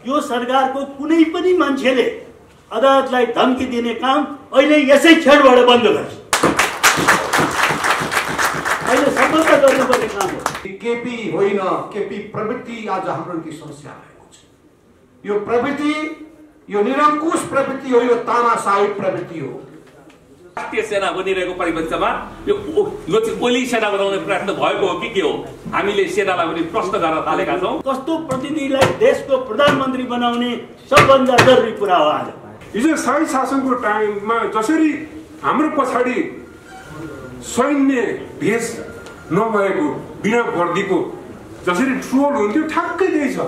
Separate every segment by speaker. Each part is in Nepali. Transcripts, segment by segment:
Speaker 1: यो सरकारको कुनै पनि मान्छेले अदालतलाई धम्की दिने काम अहिले यसै खेडबाट बन्द गर्छ। अहिले सफलता गर्नुपर्ने काम हो।
Speaker 2: केपी होइन, केपी प्रवृत्ति आज हाम्रो निम्ति समस्या भएको छ। यो प्रवृत्ति, यो निरङ्कुश प्रवृत्ति हो, यो तानाशाही प्रवृत्ति हो।
Speaker 3: राष्ट्रिय सेना बनिरहेको परिप्रेक्ष्यमा यो ओली सेना बनाउने प्रयत्न भएको हो कि के हो? हामीले सेनालाई पनि प्रश्न गर्न थालेका छौँ।
Speaker 1: कस्तो प्रतिनिधिलाई देशको प्रधानमन्त्री बनाउने सबभन्दा जरुरी कुरा हो। आज
Speaker 4: हिजो शाही शासनको टाइममा जसरी हाम्रो पछाडि सैन्य भेष नभएको बिना वर्दीको जसरी ट्रोल हुन्थ्यो, ठ्याक्कै त्यही छ।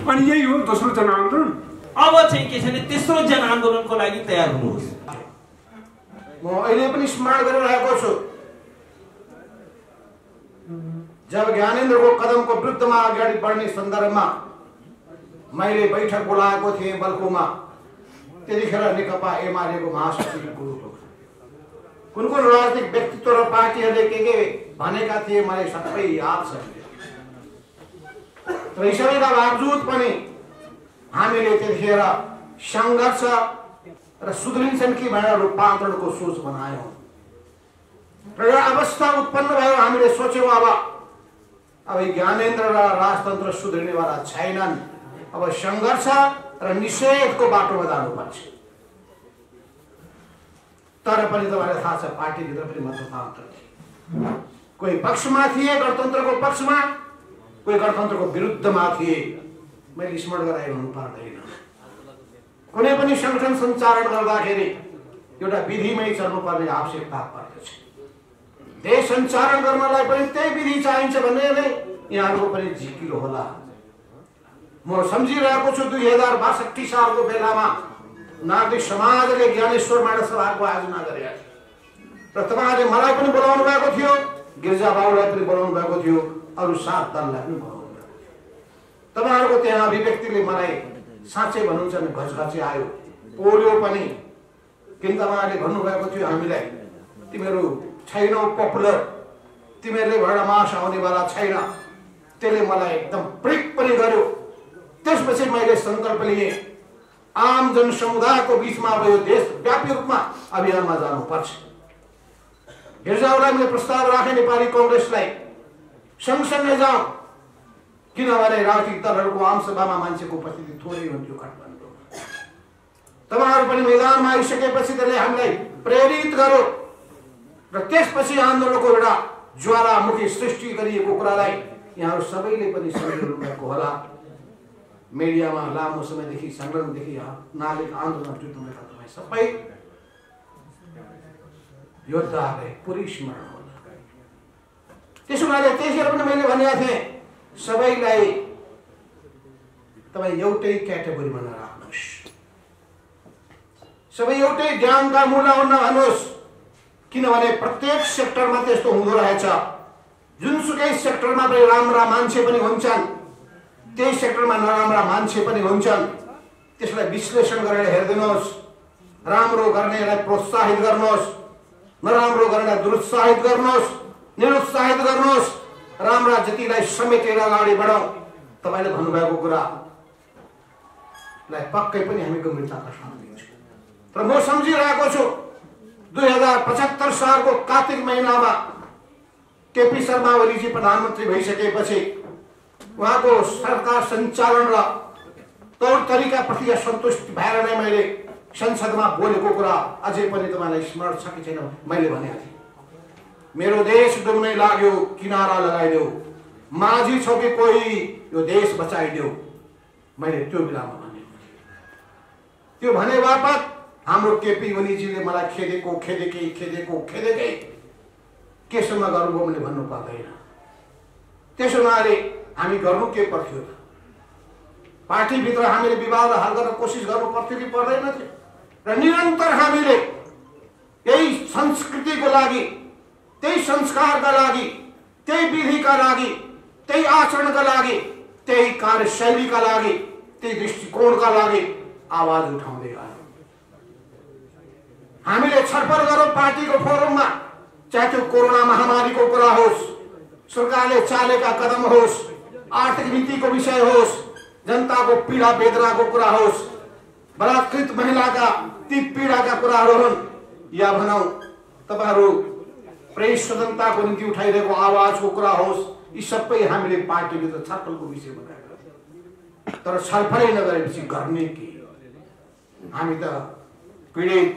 Speaker 4: अनि यही हो दोस्रो जनआन्दोलन।
Speaker 5: अब चाहिँ के छ भने तेस्रो जनआन्दोलनको लागि तयार हुनुहोस्।
Speaker 2: म अहिले पनि स्मरण गरिरहेको छु, जब ज्ञानेन्द्रको कदमको विरुद्धमा अगाडि बढ्ने सन्दर्भमा मैले बैठक बोलाएको थिएँ बल्कुमा। त्यतिखेर नेकपा एमालेको महासचिवको कुन कुन राजनीतिक व्यक्तित्व र पार्टीहरूले के भनेका थिए मलाई सबै याद छ। तर यी सबैका बावजुद पनि हामीले त्यतिखेर सङ्घर्ष र सुध्रिन्छन् कि भनेर रूपान्तरणको सोच बनायौँ र एउटा अवस्था उत्पन्न भयो। हामीले सोच्यौँ अब ज्ञानेन्द्र र राजतन्त्र सुध्रिनेवाला छैनन्, अब सङ्घर्ष र निषेधको बाटोमा जानुपर्छ। तर पनि तपाईँलाई थाहा छ, पार्टीभित्र पनि मतदान्तर थिए। कोही पक्षमा थिए गणतन्त्रको पक्षमा, कोही गणतन्त्रको विरुद्धमा थिए। मैले स्मरण गराइरहनु पर्दैन। कुनै पनि संगठन सञ्चालन गर्दाखेरि एउटा विधिमै चल्नुपर्ने आवश्यकता पर्दछ। देश सञ्चालन गर्नलाई पनि त्यही विधि चाहिन्छ भन्ने नै यहाँहरूको पनि झिकिलो होला। म सम्झिरहेको छु 2062 सालको बेलामा नागरिक समाजले ज्ञानेश्वर माडा सभाको आयोजना गरेका थिए र तपाईँहरूले मलाई पनि बोलाउनु भएको थियो, गिर्जा बाबुलाई पनि बोलाउनु भएको थियो, अरू 7 दललाई पनि बोलाउनु भएको थियो। तपाईँहरूको त्यहाँ अभिव्यक्तिले मलाई साँच्चै भन्नुहुन्छ भने घचघची आयो। पोल्यो पनि, किन तपाईँहरूले भन्नुभएको थियो हामीलाई तिमीहरू छैनौ पपुलर, तिमीहरूले भडमास आउनेवाला छैन। त्यसले मलाई एकदम प्रिक पनि गर्यो। त्यसपछि मैले सङ्कल्प लिएँ, आम जनसमुदायको बिचमा अब यो देशव्यापी रूपमा अभियानमा जानुपर्छ। गिर्जालाई मैले प्रस्ताव राखेँ नेपाली कङ्ग्रेसलाई, सँगसँगै जाउँ, किनभने राजनीतिक दलहरूको आमसभामा मान्छेको उपस्थिति थोरै हुन्थ्यो काठमाडौँमा। तपाईँहरू पनि मैदानमा आइसकेपछि त्यसले हामीलाई प्रेरित गर्यो र त्यसपछि आन्दोलनको एउटा ज्वालामुखी सृष्टि गरिएको कुरालाई यहाँहरू सबैले पनि सम्झिनु भएको होला। मिडियामा लामो समयदेखि सङ्ग्रामदेखि नागरिक आन्दोलन जुट्नुभएका तपाईँ सबै योद्धाहरूलाई पुरै स्मरण होला। त्यसो हुनाले त्यतिखेर पनि मैले भनेका थिएँ, सबैलाई तपाईँ एउटै क्याटेगोरीमा नराख्नुहोस्, सबै एउटै ज्ञानका मुला हुन नभन्नुहोस्। किनभने प्रत्येक सेक्टरमा त्यस्तो हुँदो रहेछ। जुनसुकै सेक्टरमा पनि राम्रा मान्छे पनि हुन्छन्, त्यही सेक्टरमा नराम्रा मान्छे पनि हुन्छन्। त्यसलाई विश्लेषण गरेर हेरिदिनुहोस्। राम्रो गर्नेलाई प्रोत्साहित गर्नुहोस्, नराम्रो गर्नेलाई दुरुत्साहित गर्नुहोस्, निरुत्साहित गर्नुहोस्। राम्रा जतिलाई समेटेर अगाडि बढाउँ। तपाईँले भन्नुभएको कुरालाई पक्कै पनि हामी गम्भीरताका साथ लिन्छौँ। तर म सम्झिरहेको छु 2075 सालको कार्तिक महिनामा केपी शर्मा ओलीजी प्रधानमन्त्री भइसकेपछि उहाँको सरकार सञ्चालन र तौर तरिकाप्रति सन्तुष्ट भएर नै मैले संसदमा बोलेको कुरा अझै पनि तपाईँलाई स्मरण छ कि छैन? मैले भनेको थिएँ, मेरो देश डुब्नै लाग्यो, किनारा लगाइदेऊ, माझी छौ कि कोही यो देश बचाइदेऊ। मैले त्यो बेलामा भनेको थिएँ। त्यो भने बापत हाम्रो केपी ओलीजीले मलाई खेदेकै केसम्म गर्नुभयो मैले भन्नु पर्दैन। त्यसो हुनाले हामी गर्नु के पर्थ्यो त? पार्टीभित्र हामीले विवाद हल गर्न कोसिस गर्नु पर्थ्यो कि पर्दैन थियो? र निरन्तर हामीले यही संस्कृतिको लागि, त्यही संस्कारका लागि, त्यही विधिका लागि, त्यही आचरणका लागि, त्यही कार्यशैलीका लागि, त्यही दृष्टिकोणका लागि आवाज उठाउँदै आयौँ। हामीले छलफल गरौँ पार्टीको फोरममा, चाहे त्यो कोरोना महामारीको कुरा होस्, सरकारले चालेका कदम होस्, आर्थिक नीतिको विषय होस्, जनताको पीडा वेदनाको कुरा होस्, बलात्कृत महिलाका ती पीडाका कुराहरू हुन्, या भनौँ तपाईहरू प्रेस स्वतन्त्रताको निम्ति उठाइरहेको आवाजको कुरा होस्, यी सबै हामीले पार्टीभित्र छलफलको विषय बनाएका। तर छलफलै नगरेपछि गर्ने के? हामी त पीडित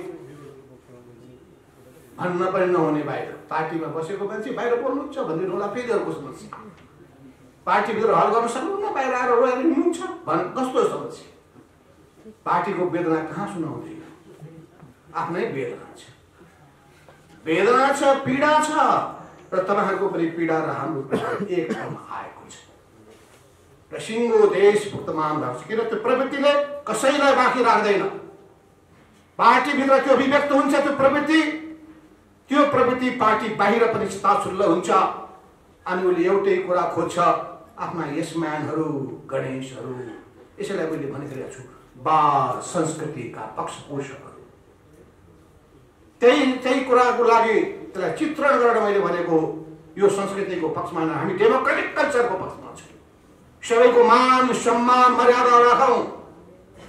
Speaker 2: भन्न पनि नहुने, बाहिर पार्टीमा बसेको मान्छे बाहिर बोल्नुहुन्छ भनिदिनु होला, फेरि अर्को समस्या। पार्टीभित्र हल गर्न सक्नुहुन्न, बाहिर आएर रोएर हिँड्नुहुन्छ कस्तो समस्या? पार्टीको वेदना कहाँ सुनाउँदैन? आफ्नै वेदना छ, वेदना छ, पीडा छ, र तपाईँहरूको पनि पीडा र हाम्रो एक ठाउँमा आएको छ र सिङ्गो देश वर्तमान भएको छ। किन त्यो प्रवृत्तिले कसैलाई बाँकी राख्दैन। पार्टीभित्र त्यो अभिव्यक्त हुन्छ, त्यो प्रवृत्ति पार्टी बाहिर पनि ताछुल्ल हुन्छ। अनि उसले एउटै कुरा खोज्छ, आफ्ना यसम्यानहरू, गणेशहरू, यसैलाई मैले भनिरहेको छु, बाल संस्कृतिका पक्षपोषकहरू। त्यही कुराको लागि त्यसलाई चित्रण गरेर मैले भनेको यो संस्कृतिको पक्षमा न, हामी डेमोक्रेटिक कल्चरको पक्षमा छौँ। सबैको मान सम्मान मर्यादा राखौँ,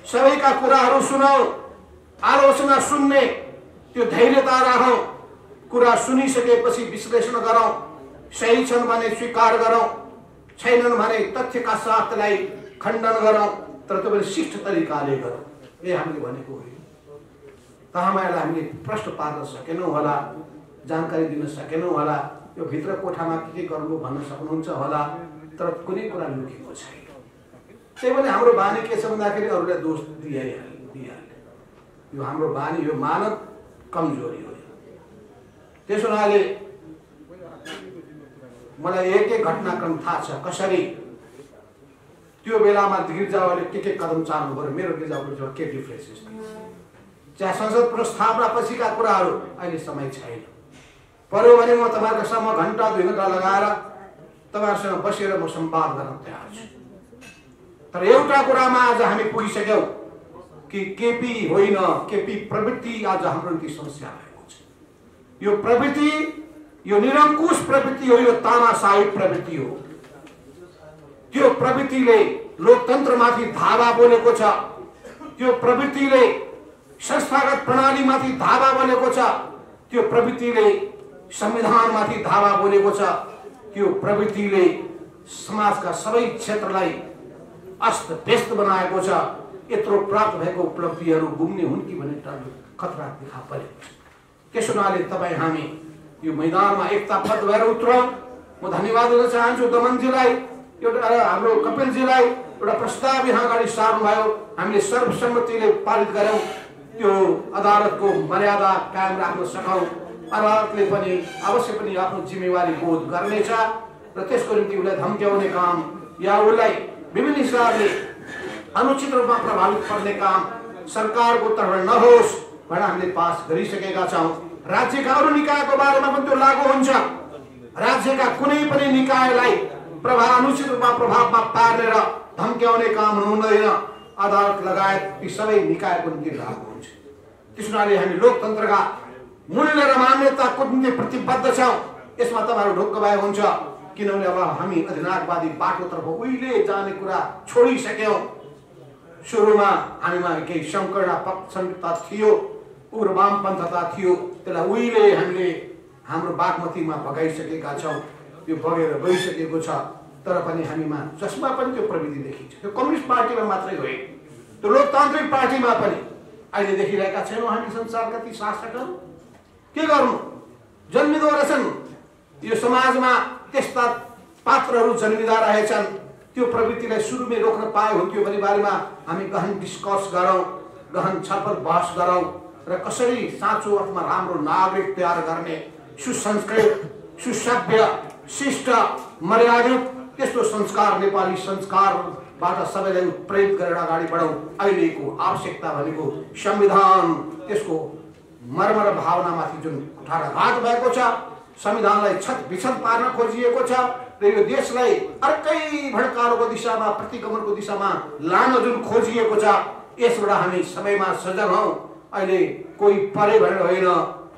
Speaker 2: सबैका कुराहरू सुनौँ, आलोचना सुन्ने त्यो धैर्यता राखौँ, कुरा सुनिसकेपछि विश्लेषण गरौँ, सही छन् भने स्वीकार गरौँ, छैनन् भने तथ्यका साथ त्यसलाई खण्डन गरौँ, तर त्यो पनि शिष्ट तरिकाले गरौँ। यही हामीले भनेको हो। तपाईँहरूलाई हामीले प्रश्न पार्न सकेनौँ होला, जानकारी दिन सकेनौँ होला, यो भित्र कोठामा के गर्नु भन्न सक्नुहुन्छ होला, तर कुनै कुरा लुकेको छैन। त्यही पनि हाम्रो बानी के छ भन्दाखेरि अरूलाई दोष दिइहाल्यो। यो हाम्रो बानी, यो मानव कमजोरी हो। त्यसो हुनाले मलाई एक घटनाक्रम थाहा छ, कसरी त्यो बेलामा गिर्जावाले के कदम चाल्नु पर्यो। मेरो गिर्जाको के डिफ्रेन्सेस चाहे संसद पुनर्स्थापना पछिका कुराहरू अहिले समय छैन। पर्यो भने म तपाईँहरूको सम्म घन्टा 2 घन्टा लगाएर तपाईँहरूसँग बसेर म संवाद गर्न तयार छु। तर एउटा कुरामा आज हामी पुगिसक्यौँ कि केपी होइन, केपी प्रवृत्ति आज हाम्रो निम्ति समस्या भएको छ। यो प्रवृत्ति, यो निरङ्कुश प्रवृत्ति हो, यो तानाशाही प्रवृत्ति हो। त्यो प्रवृत्तिले लोकतन्त्रमाथि धावा बोलेको छ, त्यो प्रवृत्तिले संस्थागत प्रणालीमाथि धावा बोलेको छ, त्यो प्रवृत्तिले संविधानमाथि धावा बोलेको छ, त्यो प्रवृत्तिले समाजका सबै क्षेत्रलाई अस्त व्यस्त बनाएको छ। यत्रो प्राप्त भएको उपलब्धिहरू गुम्ने हुन् कि भन्ने खतरा देखा परेको छ। त्यसो हुनाले तपाईँ हामी यो मैदानमा एकताबद्ध भएर उत्रौँ। म धन्यवाद दिन चाहन्छु दमनजीलाई, एउटा हाम्रो कपिलजीलाई, एउटा प्रस्ताव यहाँ अगाडि सार्नुभयो, हामीले सर्वसम्मतिले पारित गऱ्यौँ। त्यो अदालतको मर्यादा कायम राख्न सकौँ। अदालतले पनि अवश्य पनि आफ्नो जिम्मेवारी बोध गर्नेछ र त्यसको निम्ति उसलाई धम्क्याउने काम या उसलाई विभिन्न हिसाबले अनुचित रूपमा प्रभावित पर्ने काम सरकारको तर्फबाट नहोस् भनेर हामीले पास गरिसकेका छौँ। राज्यका अरू निकायको बारेमा पनि त्यो लागू हुन्छ। राज्यका कुनै पनि निकायलाई अनुचित रूपमा प्रभावमा पार्ने र धम्क्याउने काम हुँदैन। अदालत लगायत ती सबै निकायको निम्ति लागू हुन्छ। त्यस हुनाले हामी लोकतन्त्रका मूल्य र मान्यताको निम्ति प्रतिबद्ध छौँ। यसमा तपाईँहरू ढुक्क भए हुन्छ, किनभने अब हामी अधिनायकवादी बाटोतर्फ उहिले जाने कुरा छोडिसक्यौँ। सुरुमा हामीमा केही संकटता थियो, उग्र वामपन्थता थियो, त्यसलाई उहिले हामीले हाम्रो बागमतीमा भगाइसकेका छौँ। यो बगेर गइसकेको छ, तर पनि हामीमा जसमा पनि त्यो प्रविधि देखिन्छ। त्यो कम्युनिस्ट पार्टीमा मात्रै होइन, त्यो लोकतान्त्रिक पार्टीमा पनि अहिले देखिरहेका छैनौँ हामी संसारका ती शासकहरू। के गर्नु, जन्मिँदो रहेछन् यो समाजमा त्यस्ता पात्रहरू जन्मिँदा रहेछन्। त्यो प्रवृत्तिलाई सुरुमै रोक्न पाए हुन्थ्यो भने बारेमा हामी गहन डिस्कस गरौँ, गहन छलफल बहस गरौँ र कसरी साँचो अर्थमा राम्रो नागरिक तयार गर्ने, सुसंस्कृत, सुसभ्य, शिष्ट, मर्यादित त्यस्तो संस्कार, नेपाली संस्कारबाट सबैलाई उत्प्रेरित गरेर अगाडि बढौँ। अहिलेको आवश्यकता भनेको संविधान, त्यसको मर्मर भावनामाथि जुन कुठाराघात भएको छ, संविधानलाई छत विछत पार्न खोजिएको छ र यो देशलाई अर्कै भड्कारोको दिशामा, प्रतिगमनको दिशामा लान जुन खोजिएको छ, यसबाट हामी सबैमा सजग हौँ। अहिले कोही परे भनेर होइन,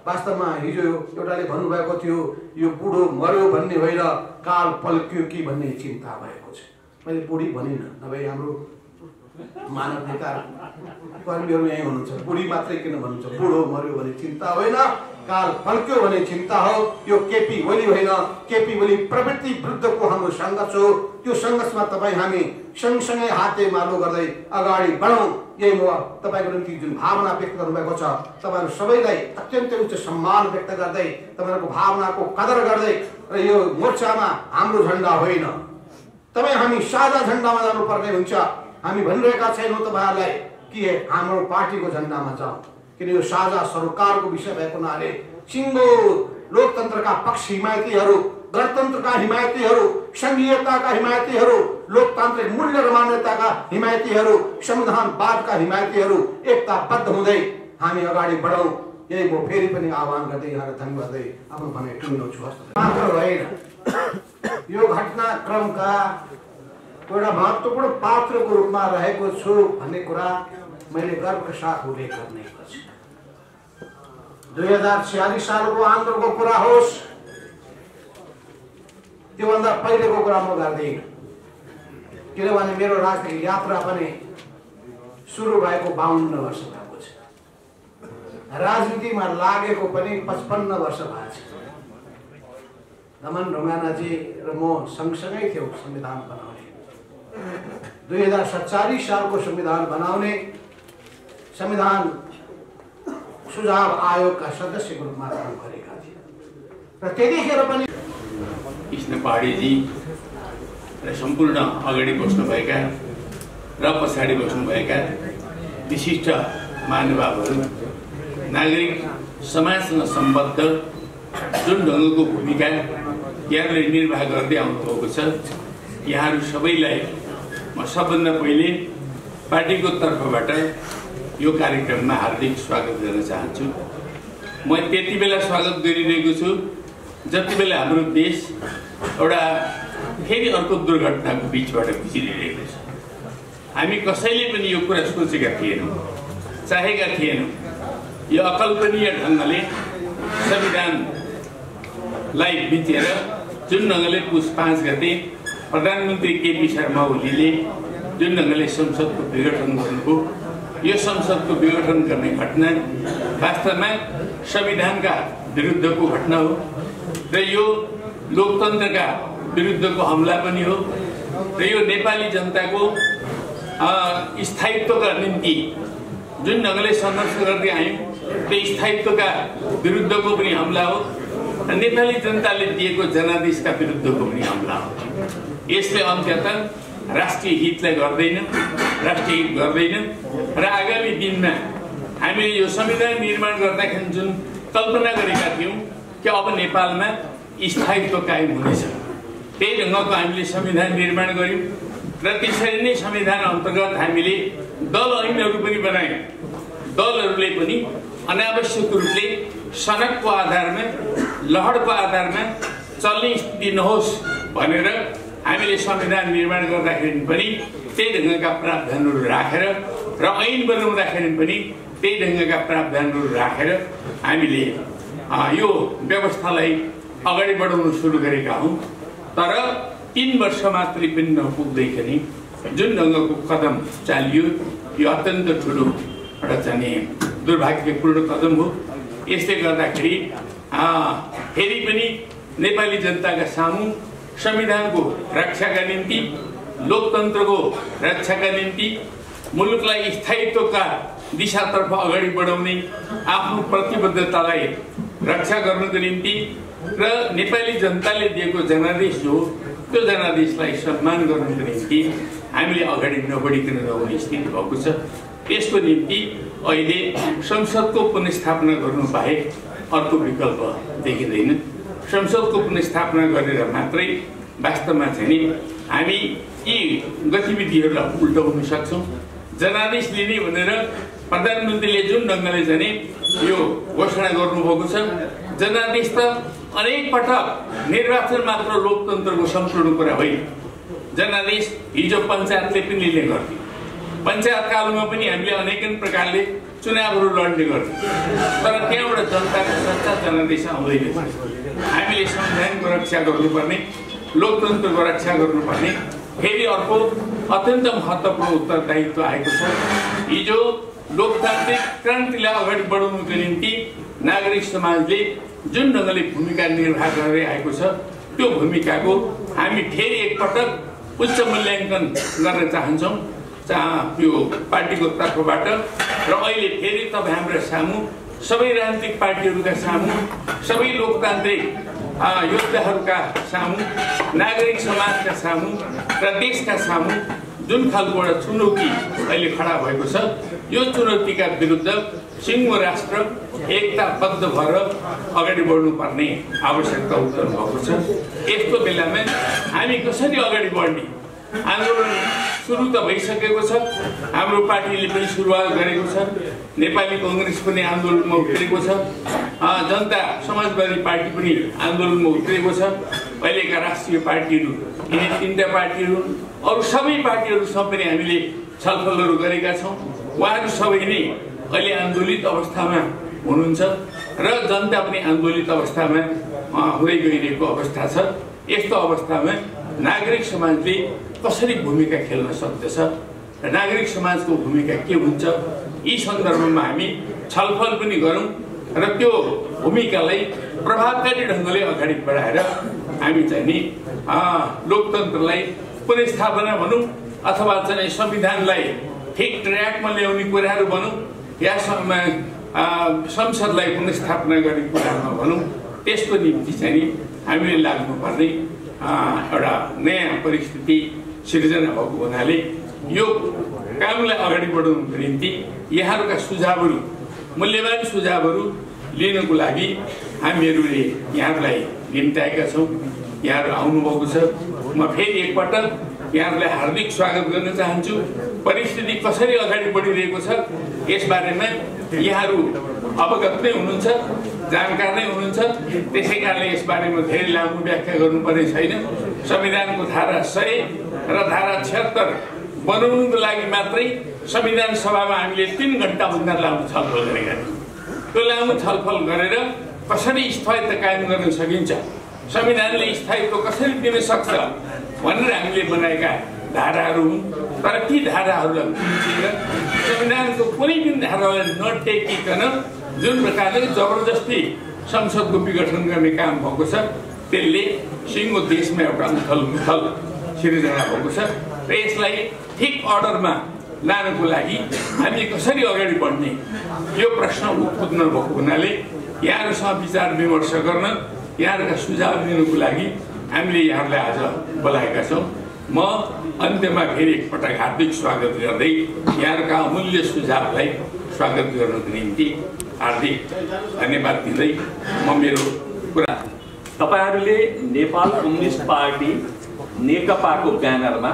Speaker 2: वास्तवमा हिजो एउटाले भन्नुभएको थियो यो बुढो मर्यो भन्ने होइन, काल पल्क्यो कि भन्ने चिन्ता भएको छ। मैले बुढी भनिनँ, नभए हाम्रो मानवाधिकार कर्मीहरू यही हुनुहुन्छ। बुढी मात्रै किन भन्नुहुन्छ? बुढो मर्यो भने चिन्ता होइन, काल फल्क्यो भने चिन्ता हो। यो केपी ओली होइन, केपी ओली प्रवृत्ति विरुद्धको हाम्रो सङ्घर्ष हो। त्यो सङ्घर्षमा तपाईँ हामी सँगसँगै हाते मालो गर्दै अगाडि बढौँ। यही म तपाईँको निम्ति जुन भावना व्यक्त गर्नुभएको छ, तपाईँहरू सबैलाई अत्यन्तै उच्च सम्मान व्यक्त गर्दै, तपाईँहरूको भावनाको कदर गर्दै, र यो मोर्चामा हाम्रो झन्डा होइन, तपाईँ हामी साझा झन्डामा जानुपर्ने हुन्छ। हामी भनिरहेका छैनौँ तपाईँहरूलाई कि हाम्रो पार्टीको झन्डामा जाउँ, किन यो साझा सरकारको विषय भएको हुनाले सिङ्गो लोकतन्त्रका पक्ष हिमायतीहरू, गणतन्त्रका हिमायतीहरू, सङ्घीयताका हिमायतीहरू, लोकतान्त्रिक मूल्य र मान्यताका हिमायतीहरू, संविधानवादका हिमायतीहरू एकताबद्ध हुँदै हामी अगाडि बढौँ। यही म फेरि पनि आह्वान गर्दै यहाँलाई धन्यवाद दिँदै आफ्नो भनाइ टुङ्ग्याउँछु। मात्र होइन, यो घटनाक्रमका एउटा महत्त्वपूर्ण पात्रको रूपमा रहेको छु भन्ने कुरा मैले गर्वका साथ उल्लेख गर्ने गर्छु। 2046 सालको आन्दोलनको कुरा होस्, त्योभन्दा पहिलेको कुरा म गर्दिनँ, किनभने मेरो राजनीतिक यात्रा पनि सुरु भएको 52 वर्ष भएको छ। राजनीतिमा लागेको पनि 55 वर्ष भएको छ। दमन ढुङ्गानाजी र म सँगसँगै थियौँ संविधान बनाउने। 2047 सालको संविधान बनाउने संविधान सुझाव आयोगका सदस्यको रूपमा काम गरेका थिए र त्यतिखेर पनि
Speaker 6: कृष्ण पहाडीजी र सम्पूर्ण अगाडि बस्नुभएका र पछाडि बस्नुभएका विशिष्ट महानुभावहरू, नागरिक समाजसँग सम्बद्ध जुन ढङ्गको भूमिका यहाँले निर्वाह गर्दै आउनुभएको छ, यहाँहरू सबैलाई म सबभन्दा पहिले पार्टीको तर्फबाट यो कार्यक्रममा हार्दिक स्वागत गर्न चाहन्छु। म त्यति बेला स्वागत गरिरहेको छु जति बेला हाम्रो देश एउटा फेरि अर्को दुर्घटनाको बिचबाट गुज्रिरहेको छ। हामी कसैले पनि यो कुरा सोचेका थिएनौँ, चाहेका थिएनौँ। यो अकल्पनीय ढङ्गले संविधानलाई बिचेर जुन ढङ्गले पुस 5 गते प्रधानमन्त्री केपी शर्मा ओलीले जुन ढङ्गले संसदको विघटन गर्नुभयो, यो संसदको विघटन गर्ने घटना वास्तवमा संविधानका विरुद्धको घटना हो र यो लोकतन्त्रका विरुद्धको हमला पनि हो र यो नेपाली जनताको स्थायित्वका निम्ति जुन ढङ्गले सङ्घर्ष गर्दै आयौँ त्यो स्थायित्वका विरुद्धको पनि हमला हो र नेपाली जनताले दिएको जनादेशका विरुद्धको पनि हमला हो। यसले अन्त्यतः राष्ट्रिय हितलाई गर्दैन, राष्ट्रिय हित गर्दैन र आगामी दिनमा हामीले यो संविधान निर्माण गर्दाखेरि जुन कल्पना गरेका थियौँ कि अब नेपालमा स्थायित्व कायम हुनेछ, त्यही ढङ्गको हामीले संविधान निर्माण गर्यौँ र त्यसरी नै संविधान अन्तर्गत हामीले दल ऐनहरू पनि बनायौँ। दलहरूले पनि अनावश्यक रूपले सनकको आधारमा, लहरको आधारमा चल्ने स्थिति नहोस् भनेर हामीले संविधान निर्माण गर्दाखेरि पनि त्यही ढङ्गका प्रावधानहरू राखेर र ऐन बनाउँदाखेरि पनि त्यही ढङ्गका प्रावधानहरू राखेर हामीले यो व्यवस्थालाई अगाडि बढाउन सुरु गरेका हौँ। तर 3 वर्ष मात्रै पनि नपुग्दैखेरि जुन ढङ्गको कदम चालियो, यो अत्यन्त ठुलो एउटा चाहिँ दुर्भाग्यपूर्ण कदम हो। यसले गर्दाखेरि फेरि पनि नेपाली जनताका सामु संविधानको रक्षाका निम्ति, लोकतन्त्रको रक्षाका निम्ति, मुलुकलाई स्थायित्वका दिशातर्फ अगाडि बढाउने आफ्नो प्रतिबद्धतालाई रक्षा गर्नको निम्ति र नेपाली जनताले दिएको जनादेश जो त्यो जनादेशलाई सम्मान गर्नको निम्ति हामीले अगाडि नबढिकन रहने स्थिति भएको छ। त्यसको निम्ति अहिले संसदको पुनर्स्थापना गर्नु बाहेक अर्को विकल्प देखिँदैन। संसदको पुनर्स्थापना गरेर मात्रै वास्तवमा चाहिँ हामी यी गतिविधिहरूलाई उल्टाउन सक्छौँ। जनादेश लिने भनेर प्रधानमन्त्रीले जुन ढङ्गले चाहिँ यो घोषणा गर्नुभएको छ, जनादेश त अनेक पटक निर्वाचन मात्र लोकतन्त्रको सम्पूर्ण कुरा होइन। जनादेश हिजो पञ्चायतले पनि लिने गर्थ्यो, पञ्चायत कालमा पनि हामीले अनेकन प्रकारले चुनावहरू लड्ने गर्थ्यौँ, तर त्यहाँबाट जनताको सच्चा जनादेश आउँदैन। हामीले संविधानको रक्षा गर्नुपर्ने, लोकतन्त्रको रक्षा गर्नुपर्ने, फेरि अर्को अत्यन्त महत्त्वपूर्ण उत्तरदायित्व आएको छ। हिजो लोकतान्त्रिक क्रान्तिलाई अगाडि बढाउनुको निम्ति नागरिक समाजले जुन ढङ्गले भूमिका निर्वाह गर्दै आएको छ त्यो भूमिकाको हामी फेरि एकपटक उच्च मूल्याङ्कन गर्न चाहन्छौँ यो पार्टीको तर्फबाट। र अहिले फेरि तपाईँ हाम्रो सामु सबै राजनीतिक पार्टीहरूका सामु सबै लोकतान्त्रिक योद्धाहरूका सामु नागरिक समाजका सामु र देशका सामु जुन खालको एउटा चुनौती अहिले खडा भएको छ यो चुनौतीका विरुद्ध सिङ्गो राष्ट्र एकताबद्ध भएर अगाडि बढ्नुपर्ने आवश्यकता उत्पन्न भएको छ। यस्तो बेलामा हामी कसरी अगाडि बढ्ने? आन्दोलन सुरु त भइसकेको छ, हाम्रो पार्टीले पनि सुरुवात गरेको छ, नेपाली कङ्ग्रेस पनि आन्दोलनमा उत्रेको छ, जनता समाजवादी पार्टी पनि आन्दोलनमा उत्रेको छ, अहिलेका राष्ट्रिय पार्टीहरू यिनी 3टा पार्टीहरू अरू सबै पार्टीहरूसँग पनि हामीले छलफलहरू गरेका छौँ। उहाँहरू सबै नै अहिले आन्दोलित अवस्थामा हुनुहुन्छ र जनता पनि आन्दोलित अवस्थामा हुँदै गइरहेको अवस्था छ। यस्तो अवस्थामा नागरिक समाजले कसरी भूमिका खेल्न सक्दछ र नागरिक समाजको भूमिका के हुन्छ यी सन्दर्भमा हामी छलफल पनि गरौँ र त्यो भूमिकालाई प्रभावकारी ढङ्गले अगाडि बढाएर हामी चाहिँ नि लोकतन्त्रलाई पुनर्स्थापना भनौँ अथवा चाहिँ संविधानलाई ठिक ट्र्याकमा ल्याउने कुराहरू भनौँ या संसदलाई पुनर्स्थापना गर्ने कुरामा भनौँ त्यसको निम्ति चाहिँ नि हामीले लाग्नुपर्ने एउटा नयाँ परिस्थिति सिर्जना भएको हुनाले यो कामलाई अगाडि बढाउनुको निम्ति यहाँहरूका सुझावहरू मूल्यवान सुझावहरू लिनको लागि हामीहरूले यहाँहरूलाई निम्ताएका छौँ। यहाँहरू आउनुभएको छ। म फेरि एकपटक यहाँहरूलाई हार्दिक स्वागत गर्न चाहन्छु। परिस्थिति कसरी अगाडि बढिरहेको छ यसबारेमा यहाँहरू अवगत नै हुनुहुन्छ, जानकार नै हुनुहुन्छ। त्यसै कारणले यसबारेमा धेरै लामो व्याख्या गर्नुपर्ने छैन। संविधानको धारा 100 र धारा 76 बनाउनुको लागि मात्रै संविधान सभामा हामीले 3 घण्टाभन्दा लामो छलफल गरेका थियौँ। त्यो लामो छलफल गरेर कसरी स्थायित्व कायम गर्न सकिन्छ, संविधानले स्थायित्व कसरी दिन सक्छ भनेर हामीले बनाएका धाराहरू हुन्। तर ती धाराहरूलाई बुझेर संविधानको कुनै पनि धारालाई नटेकिकन जुन प्रकारले जबरजस्ती संसदको विघटन गर्ने काम भएको छ त्यसले सिङ्गो देशमा एउटा उथल सिर्जना भएको छ र यसलाई ठिक अर्डरमा लानको लागि हामी कसरी अगाडि बढ्ने यो प्रश्न उत्पन्न भएको हुनाले यहाँहरूसँग विचार विमर्श गर्न यहाँहरूका सुझाव दिनुको लागि हामीले यहाँहरूलाई आज बोलाएका छौँ। म अन्त्यमा फेरि एकपटक हार्दिक स्वागत गर्दै यहाँहरूका अमूल्य सुझावलाई स्वागत गर्नको निम्ति हार्दिक धन्यवाद दिँदै म मेरो कुरा
Speaker 3: तपाईहरूले नेपाल कम्युनिस्ट पार्टी नेकपाको ब्यानरमा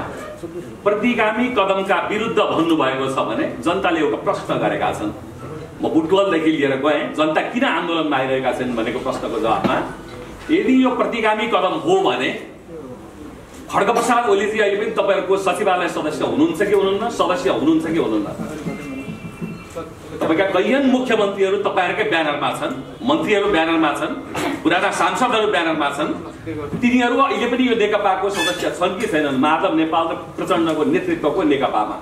Speaker 3: प्रतिगामी कदमका विरुद्ध भन्नुभएको छ भने जनताले एउटा प्रश्न गरेका छन्। म बुटवलदेखि लिएर गएँ, जनता किन आन्दोलनमा आइरहेका छन् भनेको प्रश्नको जवाबमा यदि यो प्रतिगामी कदम हो भने खड्गप्रसाद ओलीजी अहिले पनि तपाईँहरूको सचिवालय सदस्य हुनुहुन्छ कि हुनुहुन्न, सदस्य हुनुहुन्छ कि हुनुहुन्न? तपाईँका कैयन मुख्यमन्त्रीहरू तपाईँहरूकै ब्यानरमा छन्, मन्त्रीहरू ब्यानरमा छन्, पुराना सांसदहरू ब्यानरमा छन्। तिनीहरू अहिले पनि यो नेकपाको सदस्य छन् कि छैनन्? माधव नेपाल र प्रचण्डको नेतृत्वको नेकपामा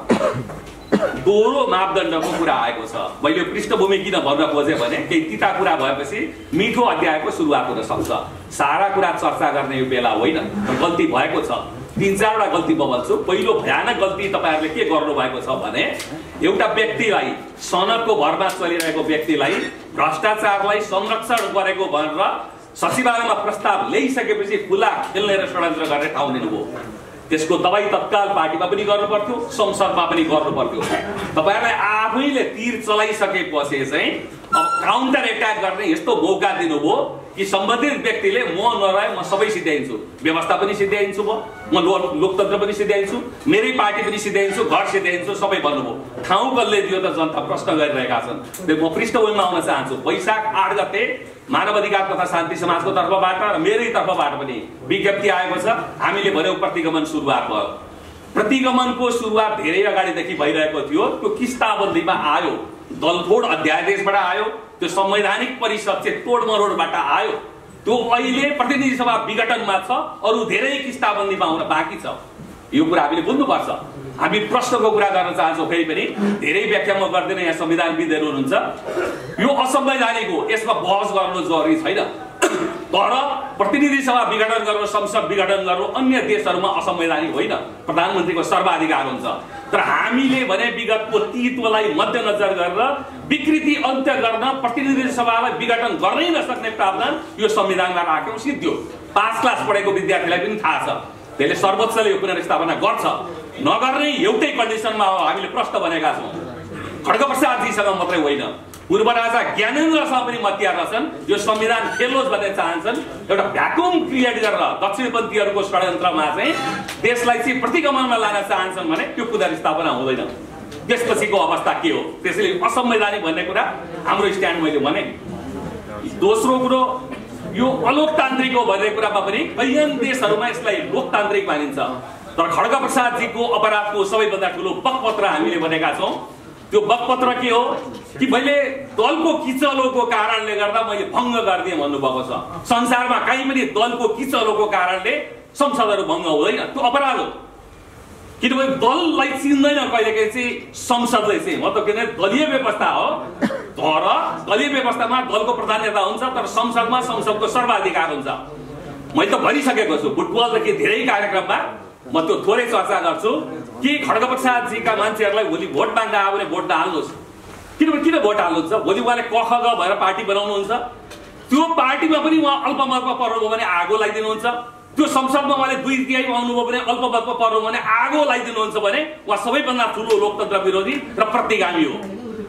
Speaker 3: दोहोरो मापदण्डको कुरा आएको छ। मैले पृष्ठभूमि किन भन्न खोजेँ भने केही तिता कुरा भएपछि मिठो अध्यायको सुरुवात हुन सक्छ। सारा कुरा चर्चा गर्ने यो बेला होइन। गल्ती भएको छ, 3-4 वटा गल्ती बमल्छु। पहिलो भयानक गल्ती तपाईँहरूले के गर्नुभएको छ भने एउटा व्यक्तिलाई, सनदको भरमा चलिरहेको व्यक्तिलाई भ्रष्टाचारलाई संरक्षण गरेको भनेर सचिवालयमा प्रस्ताव ल्याइसकेपछि खुला खेल्ने र षड्यन्त्र गर्ने ठाउँ दिनुभयो। त्यसको दबाई तत्काल पार्टीमा पनि गर्नु पर्थ्यो, संसदमा पनि गर्नु पर्थ्यो। तपाईँहरूलाई आफैले तीर चलाइसकेपछि चाहिँ अब काउन्टर एट्याक गर्ने यस्तो मौका दिनुभयो कि सम्बन्धित व्यक्तिले म नरहे म सबै सिध्याइन्छु, व्यवस्था पनि सिध्याइन्छु, म लोकतन्त्र पनि सिध्याइन्छु, मेरै पार्टी पनि सिध्याइन्छु, घर सिध्याइन्छु, सबै भन्नुभयो। ठाउँ कसले दियो त जनता प्रश्न गरिरहेका छन्। म पृष्ठभूमिमा आउन चाहन्छु। वैशाख 8 गते मानव अधिकार तथा शान्ति समाजको तर्फबाट र मेरै तर्फबाट पनि विज्ञप्ति आएको छ। हामीले भन्यौँ प्रतिगमन सुरुवात भयो। प्रतिगमनको सुरुवात धेरै अगाडिदेखि भइरहेको थियो। त्यो किस्ताबन्दीमा आयो, दलतोड अध्यादेशबाट आयो, त्यो संवैधानिक परिषद चाहिँ तोडमरोडबाट आयो। त्यो अहिले प्रतिनिधि सभा विघटनमा छ, अरू धेरै किस्ताबन्दीमा आउन बाँकी छ। यो कुरा हामीले बुझ्नुपर्छ। हामी प्रश्नको कुरा गर्न चाहन्छौँ। फेरि पनि धेरै व्याख्या म गर्दैन, यहाँ संविधानविदहरू हुनुहुन्छ। यो असंवैधानिक हो, यसमा बहस गर्नु जरुरी छैन। तर प्रतिनिधि सभा विघटन गर्नु, संसद विघटन गर्नु अन्य देशहरूमा असंवैधानिक होइन, प्रधानमन्त्रीको सर्वाधिकार हुन्छ। तर हामीले भने विगतको तित्वलाई मध्यनजर गरेर विकृति अन्त्य गर्न प्रतिनिधि सभालाई विघटन गर्नै नसक्ने प्रावधान यो संविधानमा राख्यौँ, सिद्धियो। 5 क्लास पढेको विद्यार्थीलाई पनि थाहा छ। त्यसले सर्वोच्चले यो पुनर्स्थापना गर्छ, नगर्ने एउटै कन्डिसनमा हो हामीले प्रश्न भनेका छौँ। खड्गप्रसादजीसँग मात्रै होइन, पूर्व राजा ज्ञानेन्द्रसँग पनि मतियार रहेछन्। यो संविधान खेलोस् भन्ने चाहन्छन्। एउटा भ्याकुम क्रिएट गरेर दक्षिणपन्थीहरूको षड्यन्त्रमा चाहिँ देशलाई चाहिँ प्रतिगमनमा लान चाहन्छन् भने त्यो पुनर्स्थापना हुँदैन। त्यसपछिको अवस्था के हो? त्यसैले असंवैधानिक भन्ने कुरा हाम्रो स्ट्यान्ड मैले भने। दोस्रो कुरो, यो अलोकतान्त्रिक हो भन्ने कुरामा पनि कैयन देशहरूमा यसलाई लोकतान्त्रिक मानिन्छ। तर खड्गप्रसादजीको अपराधको सबैभन्दा ठुलो बकपत्र हामीले भनेका छौँ। त्यो बकपत्र के हो कि मैले दलको किचलोको कारणले गर्दा मैले भङ्ग गरिदिएँ भन्नुभएको छ। संसारमा कहीँ पनि दलको किचलोको कारणले संसदहरू भङ्ग हुँदैन, त्यो अपराध हो। किनभने दललाई चिन्दैन कहिलेकाहीँ चाहिँ संसदले चाहिँ, मतलब किन दलीय व्यवस्था हो। तर दलीय व्यवस्थामा दलको प्राधान्यता हुन्छ, तर संसदमा संसदको सर्वाधिकार हुन्छ। मैले त भनिसकेको छु फुटबलदेखि धेरै कार्यक्रममा, म त्यो थोरै चर्चा गर्छु कि खड्गप्रसादजीका मान्छेहरूलाई भोलि भोट माग्न आयो भने भोट नहाल्नुहोस्। किनभने किन भोट हाल्नुहुन्छ? भोलि उहाँले कख ग भएर पार्टी बनाउनुहुन्छ, त्यो पार्टीमा पनि उहाँ अल्पमतमा पर्नुभयो भने आगो लगाइदिनुहुन्छ। त्यो संसदमा उहाँले 2/3 आउनुभयो भने अल्पमतमा पर्नुभयो भने आगो लगाइदिनुहुन्छ भने उहाँ सबैभन्दा ठुलो लोकतन्त्र विरोधी र प्रतिगामी हो।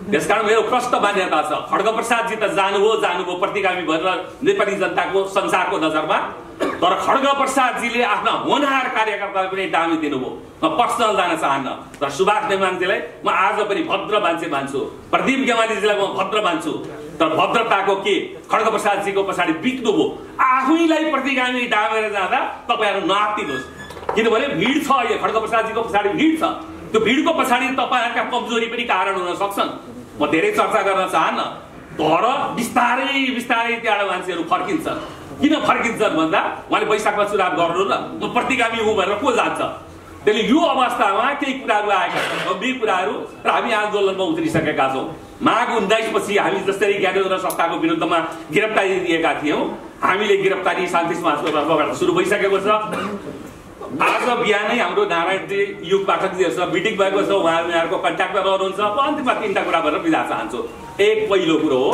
Speaker 3: त्यसकारण मेरो प्रश्न मान्यता छ, खड्गप्रसादजी त जानुभयो प्रतिगामी भनेर नेपाली जनताको संसारको नजरमा। तर खड्गप्रसादजीले आफ्ना होनहार कार्यकर्तालाई पनि डामी दिनुभयो। म पर्सनल जान चाहन्न, तर सुभाष नेमाङजीलाई म आज पनि भद्र मान्छे मान्छु, प्रदीप गेवालीजीलाई म भद्र मान्छु। तर भद्रताको के खड्गप्रसादजीको पछाडि बित्नुभयो। आफैलाई प्रतिगामी डामेर जाँदा तपाईँहरू नआत्तिनुहोस्, किनभने भिड छ अहिले खड्गप्रसादजीको पछाडि भिड छ। त्यो भिडको पछाडि तपाईँहरूका कमजोरी पनि कारण हुन सक्छन्। म धेरै चर्चा गर्न चाहन्न, तर बिस्तारै बिस्तारै त्यहाँ मान्छेहरू फर्किन्छन्। किन फर्किन्छन् भन्दा उहाँले वैशाखमा चुनाव गर्नु न, म प्रतिगामी हुँ भनेर को जान्छ? त्यसले यो अवस्थामा केही कुराहरू आएका छन्, गम्भीर कुराहरू, र हामी आन्दोलनमा उत्रिसकेका छौँ। माघ 19 पछि हामी जसरी ज्ञानेन्द्र संस्थाको विरुद्धमा गिरफ्तारी दिएका थियौँ, हामीले गिरफ्तारी शान्ति समाजको तर्फबाट सुरु भइसकेको छ। आज बिहानै हाम्रो नारायणजी युग पाठकजीहरूसँग मिटिङ भएको छ, उहाँहरूको कन्ट्याक्टमा रहनुहुन्छ। म अन्तिममा 3टा कुरा भनेर बिदा चाहन्छु। एक, पहिलो कुरो हो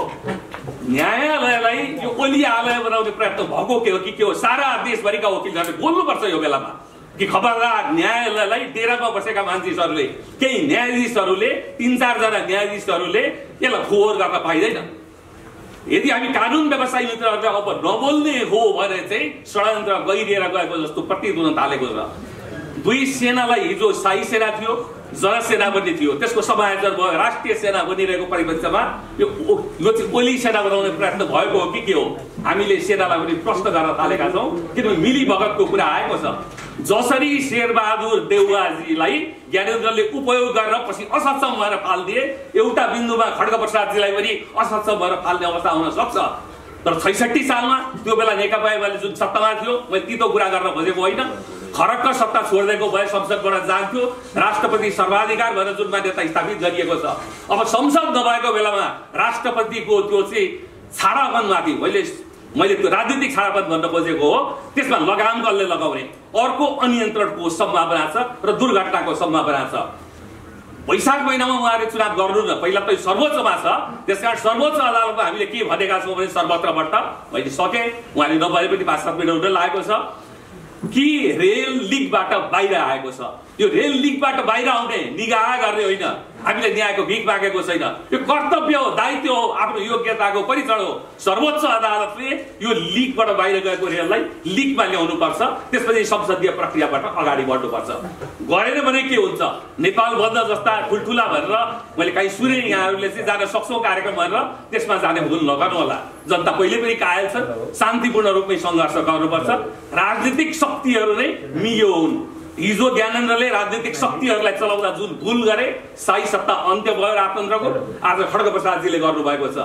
Speaker 3: न्यायालयलाई यो ओलियालय बनाउने प्रयत्न भएको के हो कि के हो? सारा देशभरिका वकिलहरूले बोल्नुपर्छ यो बेलामा कि खबरदार न्यायालयलाई डेरामा बसेका मान्छेहरूले, केही न्यायाधीशहरूले, 3-4 जना न्यायाधीशहरूले यसलाई फोहोर गर्न पाइँदैन। यदि हामी कानुन व्यवस्था मित्रहरूले अब नबोल्ने हो भने चाहिँ षड्यन्त्र गइदिएर गएको जस्तो प्रतीत हुन थालेको छ। 2 सेनालाई हिजो शाही सेना थियो, जनसेना पनि थियो, त्यसको समायोजन भयो, राष्ट्रिय सेना बनिरहेको परिप्रेक्ष्यमा यो चाहिँ ओली सेना बनाउने प्रयत्न भएको हो कि के हो? हामीले सेनालाई पनि प्रश्न गर्न थालेका छौँ, किनभने मिलीभगतको कुरा आएको छ। जसरी शेरबहादुर देउवाजीलाई ज्ञानेन्द्रले उपयोग गरेर पछि असक्षम भएर फालिदिए, एउटा बिन्दुमा खड्गप्रसादजीलाई पनि असक्षम भएर फाल्ने अवस्था हुन सक्छ। तर 66 सालमा त्यो बेला नेकपा एमाले जुन सत्तामा थियो, मैले तितो कुरा गर्न खोजेको होइन, खरक्क सत्ता छोडिदिएको भए संसदबाट जान्थ्यो, राष्ट्रपति सर्वाधिकार भनेर जुन मान्यता स्थापित गरिएको छ। अब संसद नभएको बेलामा राष्ट्रपतिको त्यो चाहिँ छाडापनमाथि मैले त्यो राजनीतिक छाडापन भन्न खोजेको हो, त्यसमा लगाम कसले लगाउने? अर्को अनियन्त्रणको सम्भावना छ र दुर्घटनाको सम्भावना छ। वैशाख महिनामा उहाँहरूले चुनाव गर्नु न, पहिला त सर्वोच्चमा छ, त्यसकारण सर्वोच्च अदालतमा हामीले के भनेका छौँ भने सर्वत्रबाट मैले सकेँ, उहाँले नभए पनि 5-7 मिनट हुन लागेको छ कि रेल लिकबाट बाहिर आएको छ। यो रेल लिकबाट बाहिर आउने निगाह गर्ने होइन, हामीले न्यायको भिख मागेको छैन। यो कर्तव्य हो, दायित्व हो, आफ्नो योग्यताको परीक्षण हो। सर्वोच्च अदालतले यो लिकबाट बाहिर गएको रेललाई लिकमा ल्याउनु पर्छ, त्यसपछि संसदीय प्रक्रियाबाट अगाडि बढ्नुपर्छ। गरेन भने के हुन्छ? नेपाल बन्द जस्ता ठुल्ठुला भनेर मैले कहीँ सुने, यहाँहरूले चाहिँ जान सक्छौँ कार्यक्रम भनेर, त्यसमा जाने भुल नगर्नु होला। जनता पहिले पनि कायल छन्, शान्तिपूर्ण रूपमै सङ्घर्ष गर्नुपर्छ। राजनीतिक शक्तिहरू नै मियो हुन्। हिजो ज्ञानेन्द्रले राजनीतिक शक्तिहरूलाई चलाउँदा जुन भुल गरे, शाही सत्ता अन्त्य भयो राजतन्त्रको, आज खड्गप्रसादजीले गर्नुभएको छ।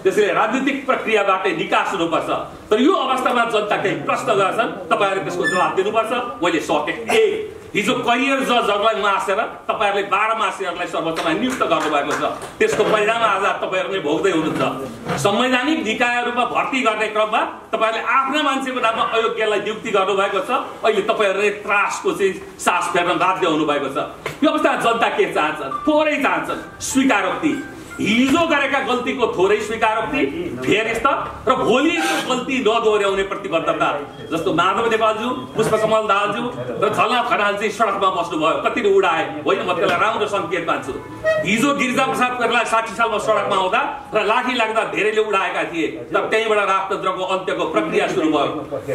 Speaker 3: त्यसैले राजनीतिक प्रक्रियाबाटै निकास हुनुपर्छ। तर यो अवस्थामा जनता केही प्रश्न गर्छन्, तपाईँहरूले त्यसको जवाब दिनुपर्छ। मैले सकेँ। हिजो करियर जजहरूलाई मासेर तपाईँहरूले 12 मासेहरूलाई सर्वोच्चमा नियुक्त गर्नुभएको छ। त्यसको परिणाम आज तपाईँहरूले भोग्दै हुनुहुन्छ। संवैधानिक निकायहरूमा भर्ती गर्ने क्रममा तपाईँहरूले आफ्ना मान्छेको नाममा अयोग्यलाई नियुक्ति गर्नुभएको छ। अहिले तपाईँहरूले त्रासको चाहिँ सास फेर्न बाध्य हुनुभएको छ। यो अवस्था जनता के चाहन्छन्? थोरै चाहन्छन् स्वीकारोक्ति। हिजो गरेका गल्तीको थोरै स्वीकारोक्ति, फेरिस्त र भोलिको गल्ती नदोहोर्याउने प्रतिबद्धता। जस्तो माधव नेपालज्यू, पुष्पकमल दाहालज्यू र झलनाथ खनाल चाहिँ सडकमा बस्नुभयो, कति उडाए होइन, म त्यसलाई राम्रो सङ्केत मान्छु। हिजो गिरिजाप्रसाद कोइराला 60 सालमा सडकमा आउँदा र लाठी लाग्दा धेरैले उडाएका थिए, तर त्यहीँबाट राजतन्त्रको अन्त्यको प्रक्रिया सुरु भयो।